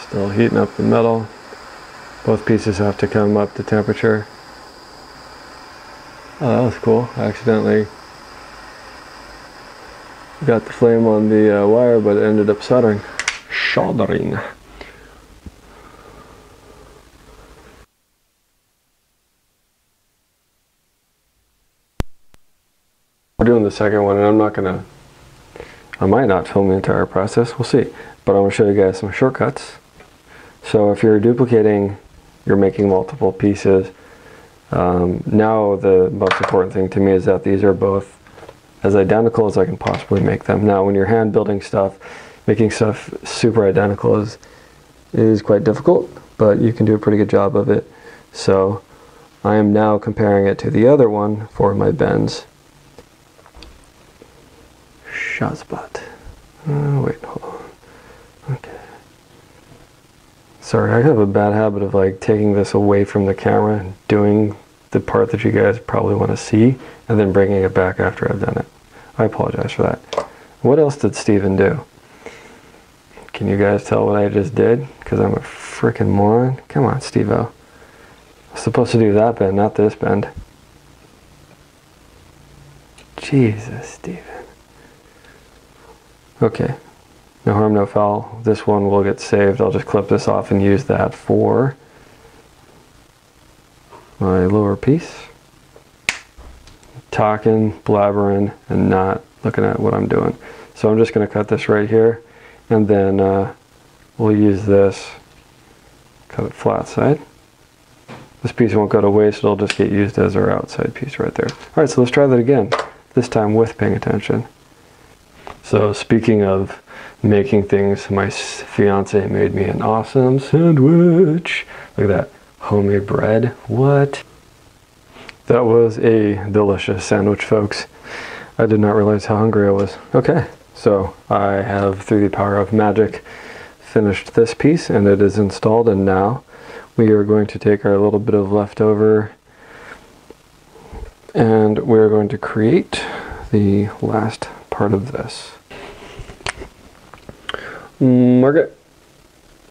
Still heating up the metal. Both pieces have to come up to temperature. Oh, that was cool. I accidentally got the flame on the wire, but it ended up soldering. Soldering. We're doing the second one, and I'm not gonna, I might not film the entire process, we'll see. But I'm gonna show you guys some shortcuts. So if you're duplicating, you're making multiple pieces. Now the most important thing to me is that these are both as identical as I can possibly make them. Now when you're hand building stuff, making stuff super identical is quite difficult, but you can do a pretty good job of it. So I am now comparing it to the other one for my bends. Shot spot. Wait, hold on. Okay. Sorry, I have a bad habit of like taking this away from the camera and doing the part that you guys probably want to see and then bringing it back after I've done it. I apologize for that. What else did Steven do? Can you guys tell what I just did? Because I'm a freaking moron. Come on, Steve-O. I'm supposed to do that bend, not this bend. Jesus, Steven. Okay. No harm, no foul. This one will get saved. I'll just clip this off and use that for my lower piece. Talking, blabbering, and not looking at what I'm doing. So I'm just going to cut this right here, and then we'll use this, cut it flat side. This piece won't go to waste, it'll just get used as our outside piece right there. Alright, so let's try that again, this time with paying attention. So speaking of making things, my fiance made me an awesome sandwich. Look at that, homemade bread. What? That was a delicious sandwich, folks. I did not realize how hungry I was. Okay, so I have, through the power of magic, finished this piece and it is installed, and now we are going to take our little bit of leftover and we're going to create the last part of this. Mark it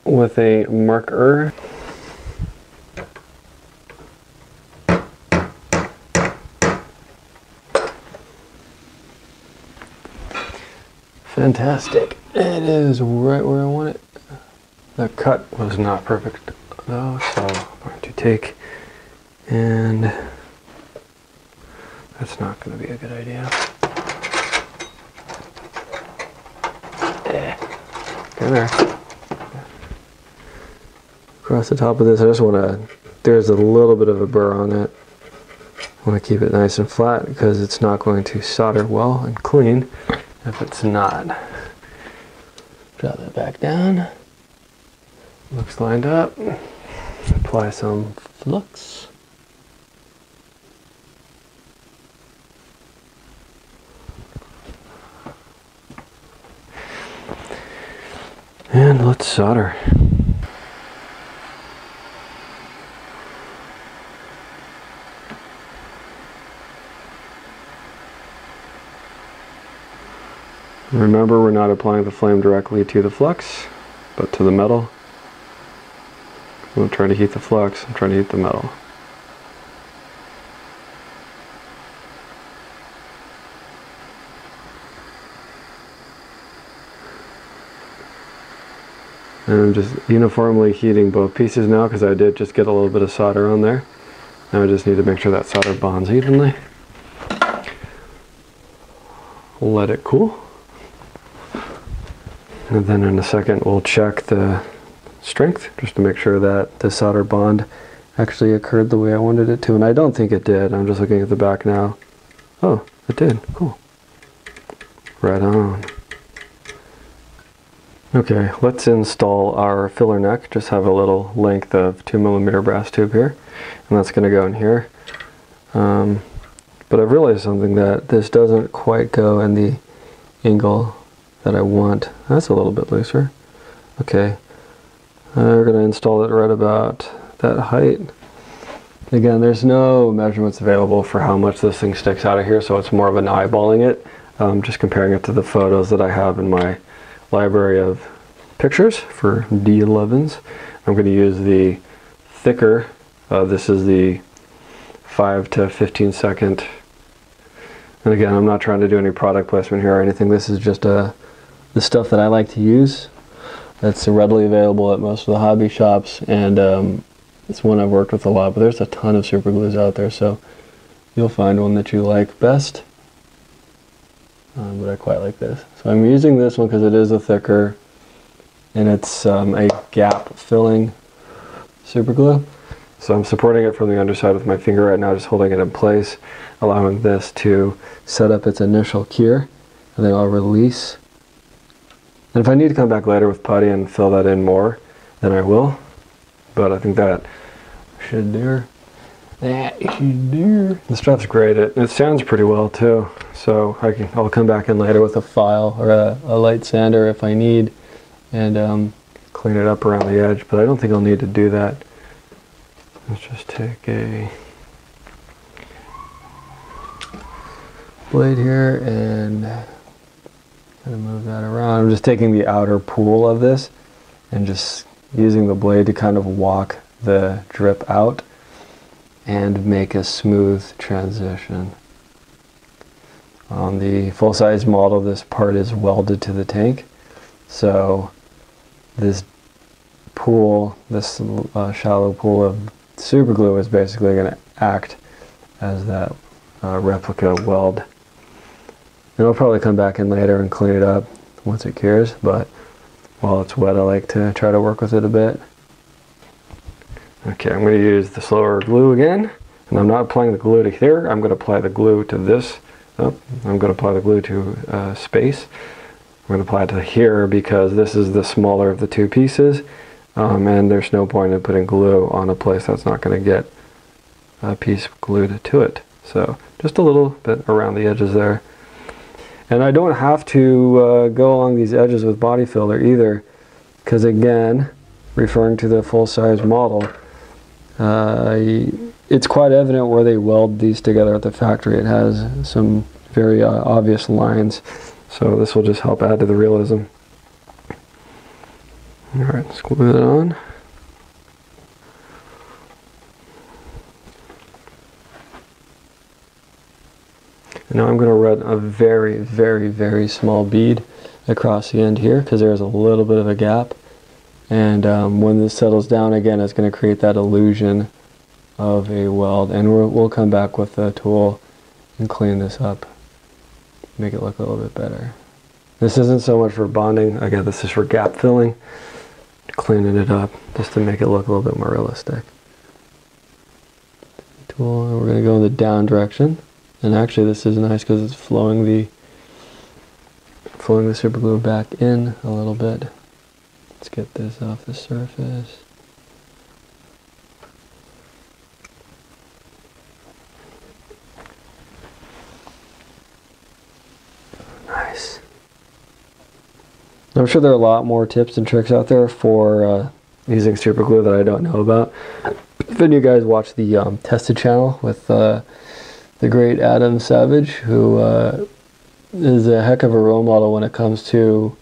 with a marker. Fantastic. It is right where I want it. The cut was not perfect though, so I'm going to take, and that's not going to be a good idea. Get there. Across the top of this, I just want to, there's a little bit of a burr on it. I want to keep it nice and flat because it's not going to solder well and clean if it's not. Drop that back down. Looks lined up. Apply some flux. And let's solder. Remember, we're not applying the flame directly to the flux, but to the metal. I'm not trying to heat the flux, I'm trying to heat the metal. And I'm just uniformly heating both pieces now because I did just get a little bit of solder on there. Now I just need to make sure that solder bonds evenly. Let it cool. And then in a second we'll check the strength just to make sure that the solder bond actually occurred the way I wanted it to. And I don't think it did. I'm just looking at the back now. Oh, it did. Cool. Right on. Okay, let's install our filler neck. Just have a little length of 2mm brass tube here, and that's going to go in here. But I've realized something, that this doesn't quite go in the angle that I want. That's a little bit looser. Okay, we're going to install it right about that height. Again, there's no measurements available for how much this thing sticks out of here, so it's more of an eyeballing it, just comparing it to the photos that I have in my library of pictures for D11s. I'm going to use the thicker, this is the 5 to 15 second, and again, I'm not trying to do any product placement here or anything. This is just the stuff that I like to use. That's readily available at most of the hobby shops, and it's one I've worked with a lot, but there's a ton of super glues out there, so you'll find one that you like best. But I quite like this. So I'm using this one because it is a thicker, and it's a gap filling super glue. So I'm supporting it from the underside with my finger right now, just holding it in place, allowing this to set up its initial cure, and then I'll release. And if I need to come back later with putty and fill that in more, then I will. But I think that should do. The stuff's great. It sounds pretty well too. So I'll come back in later with a file or a light sander if I need, and clean it up around the edge. But I don't think I'll need to do that. Let's just take a blade here and kind of move that around. I'm just taking the outer pool of this and just using the blade to kind of walk the drip out and make a smooth transition. On the full-size model, this part is welded to the tank, so this pool, this shallow pool of super glue is basically going to act as that replica weld. And I'll probably come back in later and clean it up once it cures, but while it's wet I like to try to work with it a bit. Okay, I'm going to use the slower glue again, and I'm not applying the glue to here, I'm going to apply the glue to this. Oh, I'm going to apply the glue to space. I'm going to apply it to here because this is the smaller of the two pieces, and there's no point in putting glue on a place that's not going to get a piece glued to it. So just a little bit around the edges there. And I don't have to go along these edges with body filler either, because again, referring to the full-size model, it's quite evident where they weld these together at the factory. It has some very obvious lines, so this will just help add to the realism. Alright, let's glue that on. And now I'm going to run a very, very, very small bead across the end here, because there's a little bit of a gap. And when this settles down again, it's going to create that illusion of a weld. And we'll come back with a tool and clean this up, make it look a little bit better. This isn't so much for bonding. Again, this is for gap filling, cleaning it up just to make it look a little bit more realistic. Tool, and we're going to go in the down direction. And actually, this is nice because it's flowing the super glue back in a little bit. Let's get this off the surface. Nice. I'm sure there are a lot more tips and tricks out there for using super glue that I don't know about. If any of you guys watch the Tested channel with the great Adam Savage, who is a heck of a role model when it comes to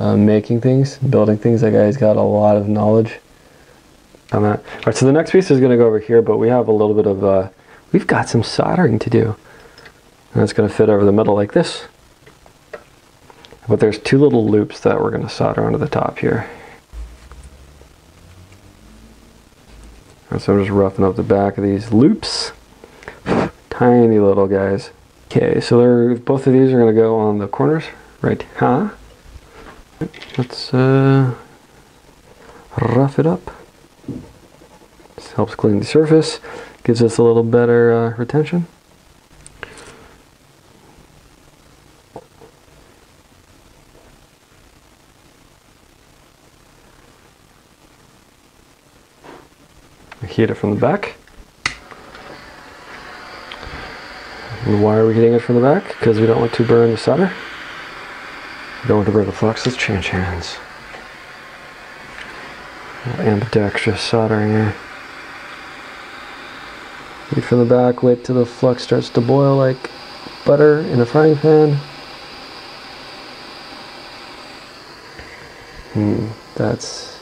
making things, building things. That guy's got a lot of knowledge on that. Alright, so the next piece is going to go over here, but we have a little bit of, we've got some soldering to do. And it's going to fit over the middle like this. But there's two little loops that we're going to solder onto the top here. And so I'm just roughing up the back of these loops. Tiny little guys. Okay, so both of these are going to go on the corners, right? Let's rough it up. This helps clean the surface, gives us a little better retention. Heat it from the back. And why are we heating it from the back? Because we don't want to burn the solder. We don't want to burn the flux. Let's change hands. Ambidextrous soldering here. Heat from the back, wait till the flux starts to boil like butter in a frying pan. That's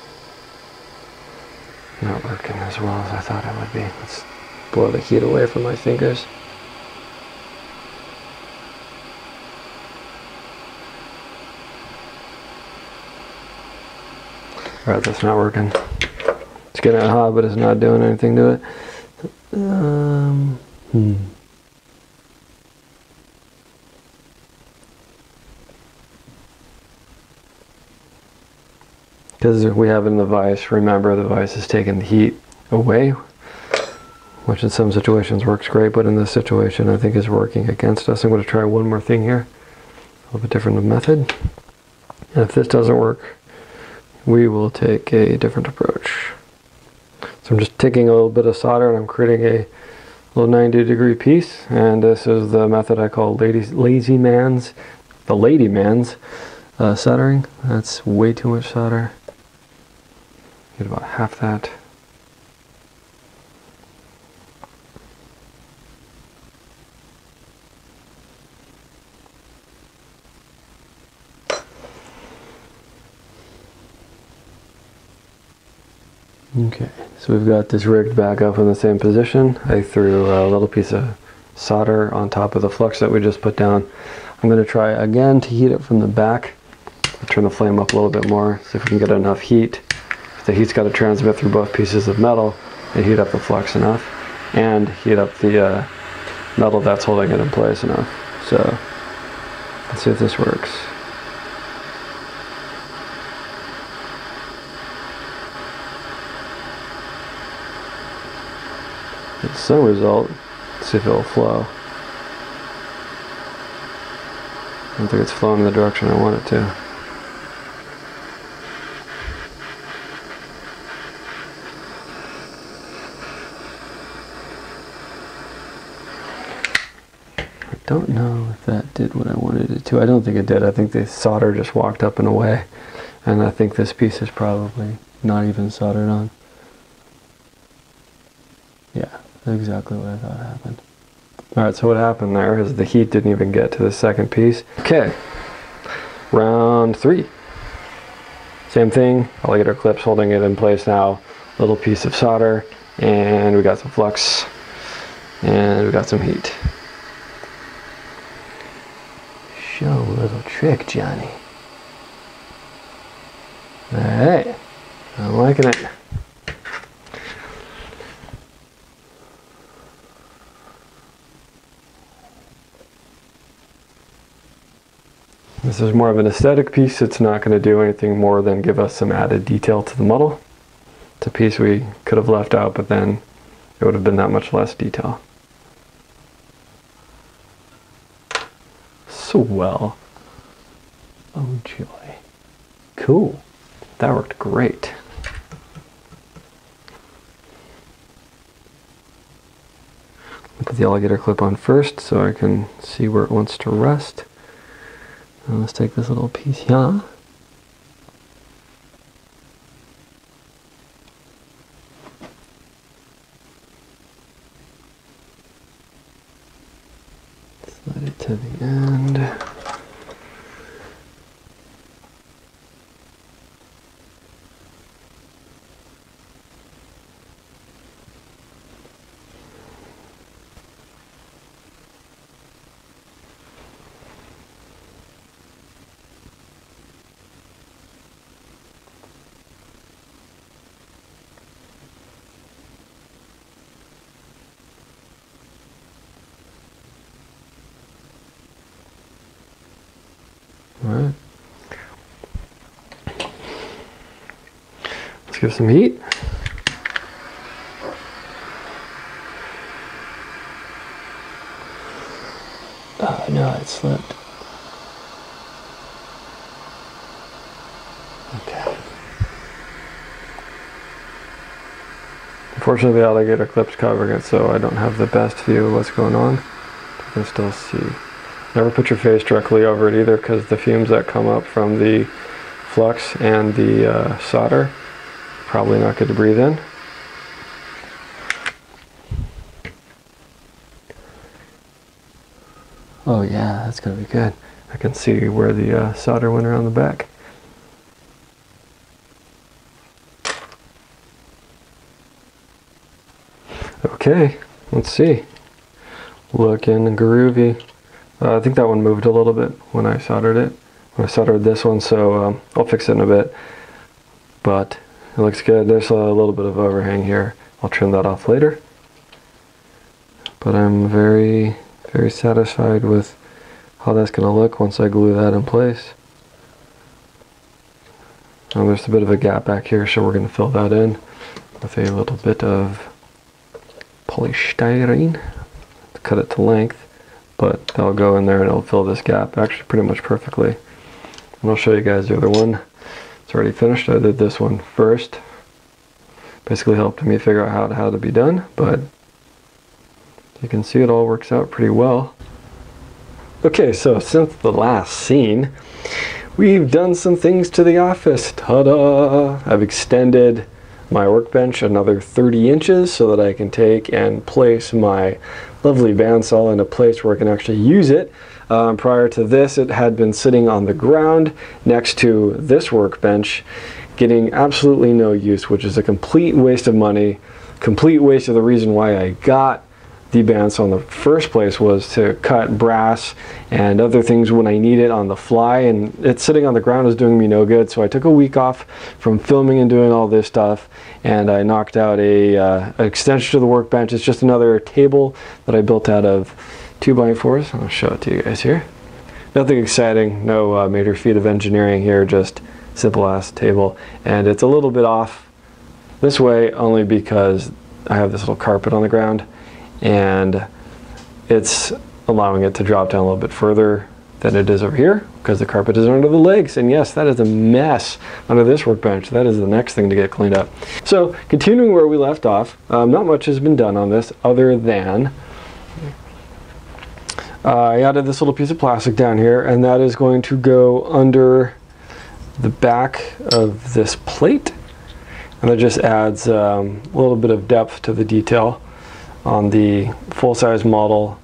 not working as well as I thought it would be. Let's blow the heat away from my fingers. Alright, that's not working. It's getting hot, but it's not doing anything to it. Because we have it in the vise, remember the vise is taking the heat away, which in some situations works great, but in this situation I think is working against us. I'm going to try one more thing here, a little bit different method. And if this doesn't work, we will take a different approach. So I'm just taking a little bit of solder and I'm creating a little 90-degree piece, and this is the method I call the lazy man's soldering. That's way too much solder. Get about half that. Okay, so we've got this rigged back up in the same position. I threw a little piece of solder on top of the flux that we just put down. I'm going to try again to heat it from the back. I'll turn the flame up a little bit more, see if we can get enough heat. The heat's got to transmit through both pieces of metal and heat up the flux enough, and heat up the metal that's holding it in place enough. So let's see if this works. Get some result. Let's see if it'll flow. I don't think it's flowing in the direction I want it to. I don't know if that did what I wanted it to. I don't think it did. I think the solder just walked up and away. And I think this piece is probably not even soldered on. Yeah, that's exactly what I thought happened. Alright, so what happened there is the heat didn't even get to the second piece. Okay, round 3. Same thing, alligator clips holding it in place now. Little piece of solder, and we got some flux, and we got some heat. Show a little trick, Johnny. Alright, I'm liking it. This is more of an aesthetic piece. It's not going to do anything more than give us some added detail to the model. It's a piece we could have left out, but then it would have been that much less detail. Swell. Oh joy. Cool. That worked great. Put the alligator clip on first so I can see where it wants to rest. And let's take this little piece here. Slide it to the end. Alright. Let's give some heat. Oh no, it slipped. Okay. Unfortunately, the alligator clip's covering it, so I don't have the best view of what's going on. You can still see. Never put your face directly over it either, because the fumes that come up from the flux and the solder, probably not good to breathe in. Oh yeah, that's gonna be good. I can see where the solder went around the back. Okay, let's see. Looking groovy. I think that one moved a little bit when I soldered it. When I soldered this one, so I'll fix it in a bit. But it looks good. There's a little bit of overhang here. I'll trim that off later. But I'm very, very satisfied with how that's going to look once I glue that in place. And there's a bit of a gap back here, so we're going to fill that in with a little bit of polystyrene to cut it to length. But that'll go in there and it'll fill this gap actually pretty much perfectly. And I'll show you guys the other one. It's already finished. I did this one first. Basically helped me figure out how it had to be done, but you can see it all works out pretty well. Okay, so since the last scene, we've done some things to the office. Ta-da! I've extended my workbench another 30 inches so that I can take and place my lovely bandsaw in a place where I can actually use it. Prior to this, it had been sitting on the ground next to this workbench, getting absolutely no use, which is a complete waste of money, complete waste of the reason why I got the bandsaw in the first place, was to cut brass and other things when I need it on the fly, and it sitting on the ground was doing me no good. So I took a week off from filming and doing all this stuff, and I knocked out an extension to the workbench. It's just another table that I built out of 2x4s. I'll show it to you guys here. Nothing exciting, no major feat of engineering here, just simple ass table. And it's a little bit off this way only because I have this little carpet on the ground, and it's allowing it to drop down a little bit further than it is over here because the carpet is under the legs. And yes, that is a mess under this workbench. That is the next thing to get cleaned up. So continuing where we left off, not much has been done on this other than I added this little piece of plastic down here, and that is going to go under the back of this plate, and that just adds a little bit of depth to the detail. On the full-size model,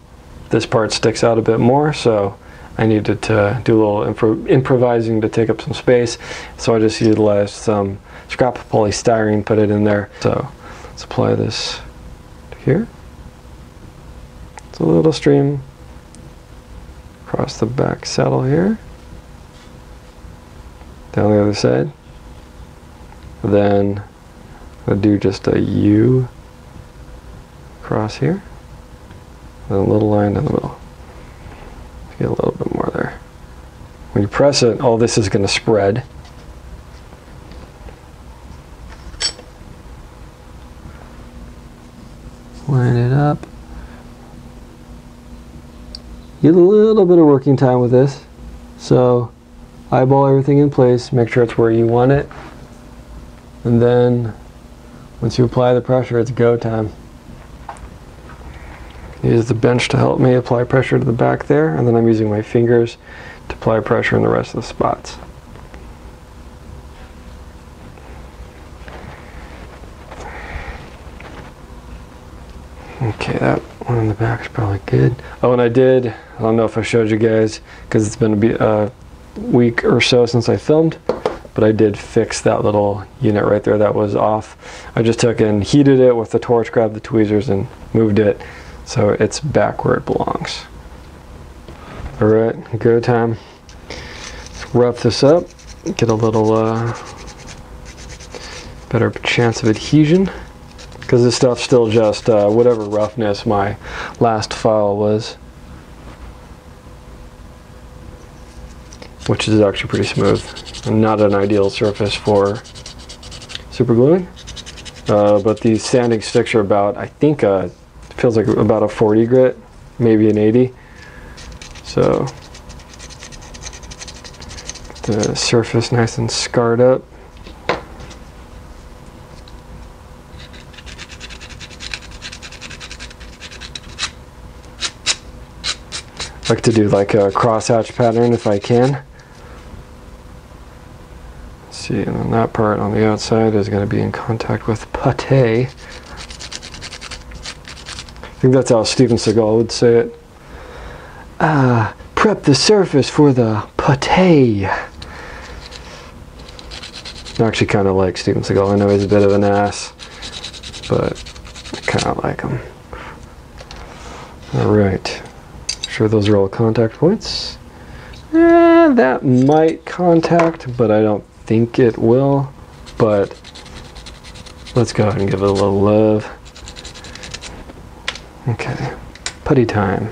this part sticks out a bit more, so I needed to do a little improvising to take up some space, so I just utilized some scrap polystyrene, put it in there. So let's apply this here. It's a little stream across the back saddle here, down the other side. Then I'll do just a U across here, and a little line in the middle. Get a little bit more there. When you press it, all this is going to spread. Line it up. Get a little bit of working time with this, so eyeball everything in place, make sure it's where you want it, and then once you apply the pressure, it's go time. Use the bench to help me apply pressure to the back there, and then I'm using my fingers to apply pressure in the rest of the spots. Okay, that one in the back is probably good. Oh, and I don't know if I showed you guys because it's been a week or so since I filmed, but I did fix that little unit right there that was off. I just took and heated it with the torch, grabbed the tweezers, and moved it so it's back where it belongs. All right, go time. Let's rough this up, get a little better chance of adhesion, because this stuff's still just whatever roughness my last file was, which is actually pretty smooth and not an ideal surface for super gluing. But these sanding sticks are about, I think, feels like about a 40 grit, maybe an 80. So the surface nice and scarred up. I like to do like a crosshatch pattern if I can. Let's see, and then that part on the outside is going to be in contact with putty. I think that's how Steven Seagal would say it. Prep the surface for the putty. I actually kind of like Steven Seagal. I know he's a bit of an ass, but I kind of like him. Alright. Sure those are all contact points. That might contact, but I don't think it will. But let's go ahead and give it a little love. Okay, putty time.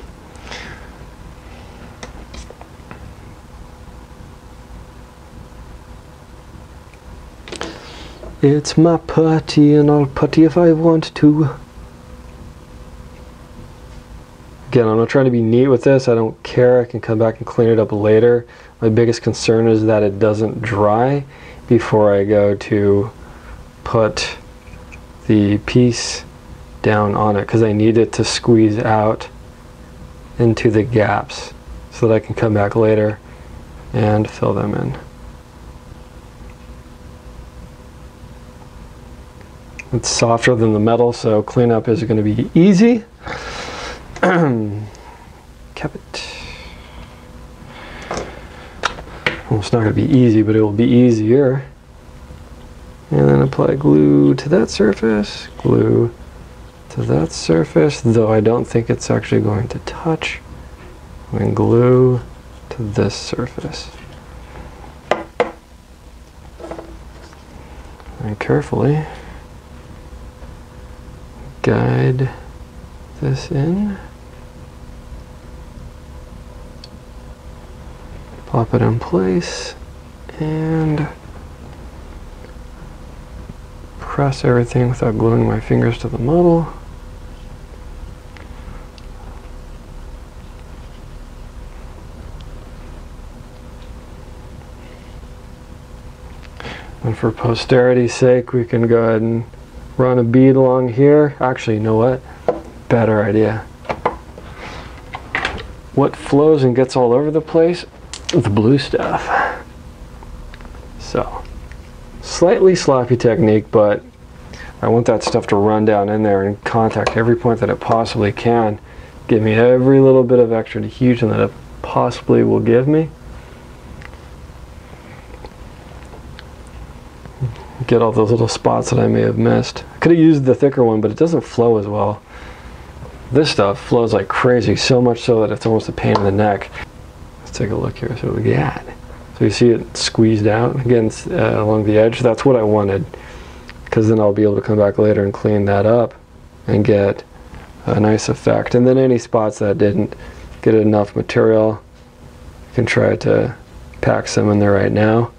It's my putty and I'll putty if I want to. Again, I'm not trying to be neat with this. I don't care. I can come back and clean it up later. My biggest concern is that it doesn't dry before I go to put the piece down on it, because I need it to squeeze out into the gaps so that I can come back later and fill them in. It's softer than the metal, so cleanup is going to be easy. Cap it. Well, it's not going to be easy, but it will be easier. And then apply glue to that surface, glue to that surface, though I don't think it's actually going to touch. And glue to this surface. And carefully guide this in. Pop it in place and press everything without gluing my fingers to the model. And for posterity's sake, we can go ahead and run a bead along here. Actually, you know what? Better idea. What flows and gets all over the place? The blue stuff. So, slightly sloppy technique, but I want that stuff to run down in there and contact every point that it possibly can. Give me every little bit of extra adhesion that it possibly will give me. Get all those little spots that I may have missed. I could have used the thicker one, but it doesn't flow as well. This stuff flows like crazy, so much so that it's almost a pain in the neck. Let's take a look here, see what we got. So you see it squeezed out against along the edge. That's what I wanted, because then I'll be able to come back later and clean that up and get a nice effect. And then any spots that didn't get enough material, you can try to pack some in there right now.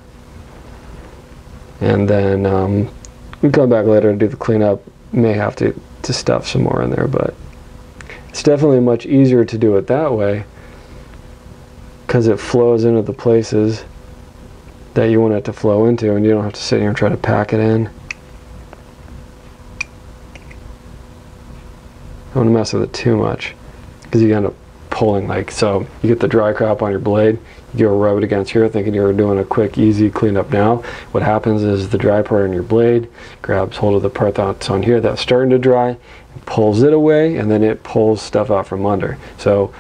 And then we come back later and do the cleanup. May have to stuff some more in there, but it's definitely much easier to do it that way because it flows into the places that you want it to flow into, and you don't have to sit here and try to pack it in. I don't want to mess with it too much because you end up pulling, like, so you get the dry crap on your blade, you go rub it against here thinking you're doing a quick easy cleanup. Now what happens is the dry part on your blade grabs hold of the part that's on here that's starting to dry, pulls it away, and then it pulls stuff out from under. So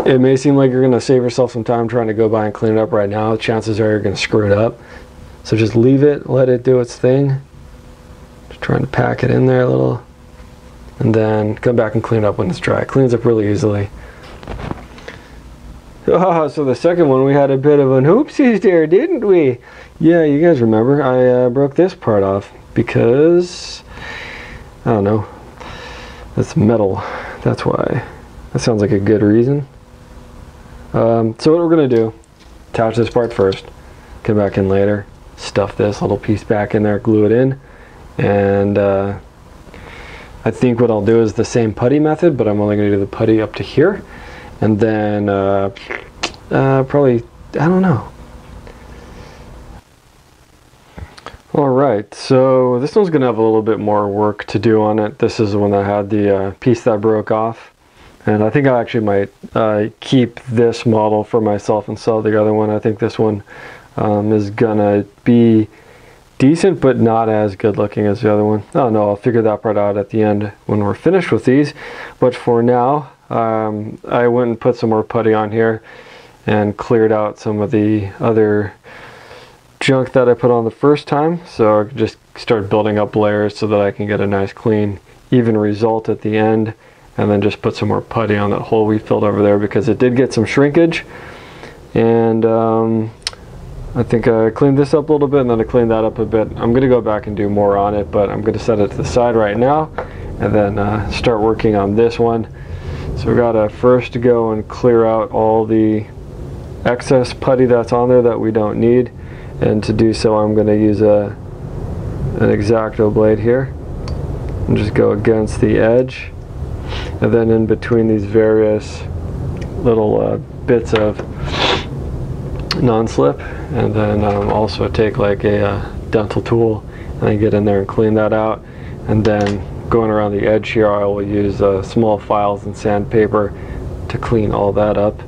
it may seem like you're going to save yourself some time trying to go by and clean it up right now. Chances are you're going to screw it up. So just leave it, let it do its thing. Just trying to pack it in there a little, and then come back and clean it up when it's dry. It cleans up really easily. Oh, so the second one we had a bit of an oopsies there, didn't we? Yeah, you guys remember I broke this part off because, I don't know, it's metal. That's why. That sounds like a good reason. So what we're going to do, attach this part first, come back in later, stuff this little piece back in there, glue it in, and I think what I'll do is the same putty method, but I'm only going to do the putty up to here. And then probably, I don't know. Alright, so this one's going to have a little bit more work to do on it. This is the one that had the piece that broke off. And I think I actually might keep this model for myself and sell the other one. I think this one is going to be decent, but not as good looking as the other one. I don't know, I'll figure that part out at the end when we're finished with these. But for now, I went and put some more putty on here and cleared out some of the other junk that I put on the first time, so I could just start building up layers so that I can get a nice clean even result at the end, and then just put some more putty on that hole we filled over there because it did get some shrinkage. And I think I cleaned this up a little bit, and then I cleaned that up a bit. I'm going to go back and do more on it, but I'm going to set it to the side right now and then start working on this one. So we got to first go and clear out all the excess putty that's on there that we don't need, and to do so I'm going to use an X-Acto blade here and just go against the edge, and then in between these various little bits of non-slip, and then also take like a dental tool and then get in there and clean that out. And then going around the edge here, I will use small files and sandpaper to clean all that up.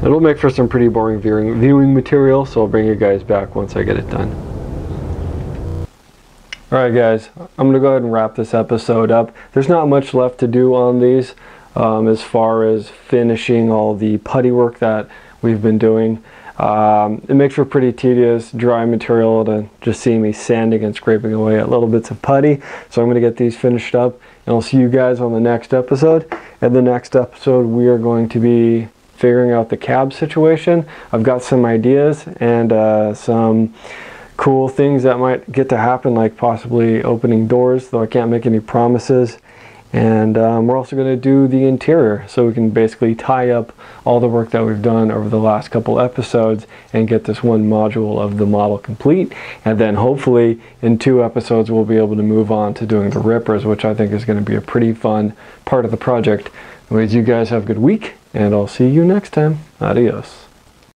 It'll make for some pretty boring viewing material, so I'll bring you guys back once I get it done. Alright guys, I'm going to go ahead and wrap this episode up. There's not much left to do on these as far as finishing all the putty work that we've been doing. It makes for pretty tedious, dry material to just see me sanding and scraping away at little bits of putty. So I'm going to get these finished up, and I'll see you guys on the next episode. In the next episode, we are going to be figuring out the cab situation. I've got some ideas and some cool things that might get to happen, like possibly opening doors, though I can't make any promises. And we're also going to do the interior, so we can basically tie up all the work that we've done over the last couple episodes and get this one module of the model complete. And then hopefully in 2 episodes we'll be able to move on to doing the rippers, which I think is going to be a pretty fun part of the project. Anyways, you guys have a good week, and I'll see you next time. Adios.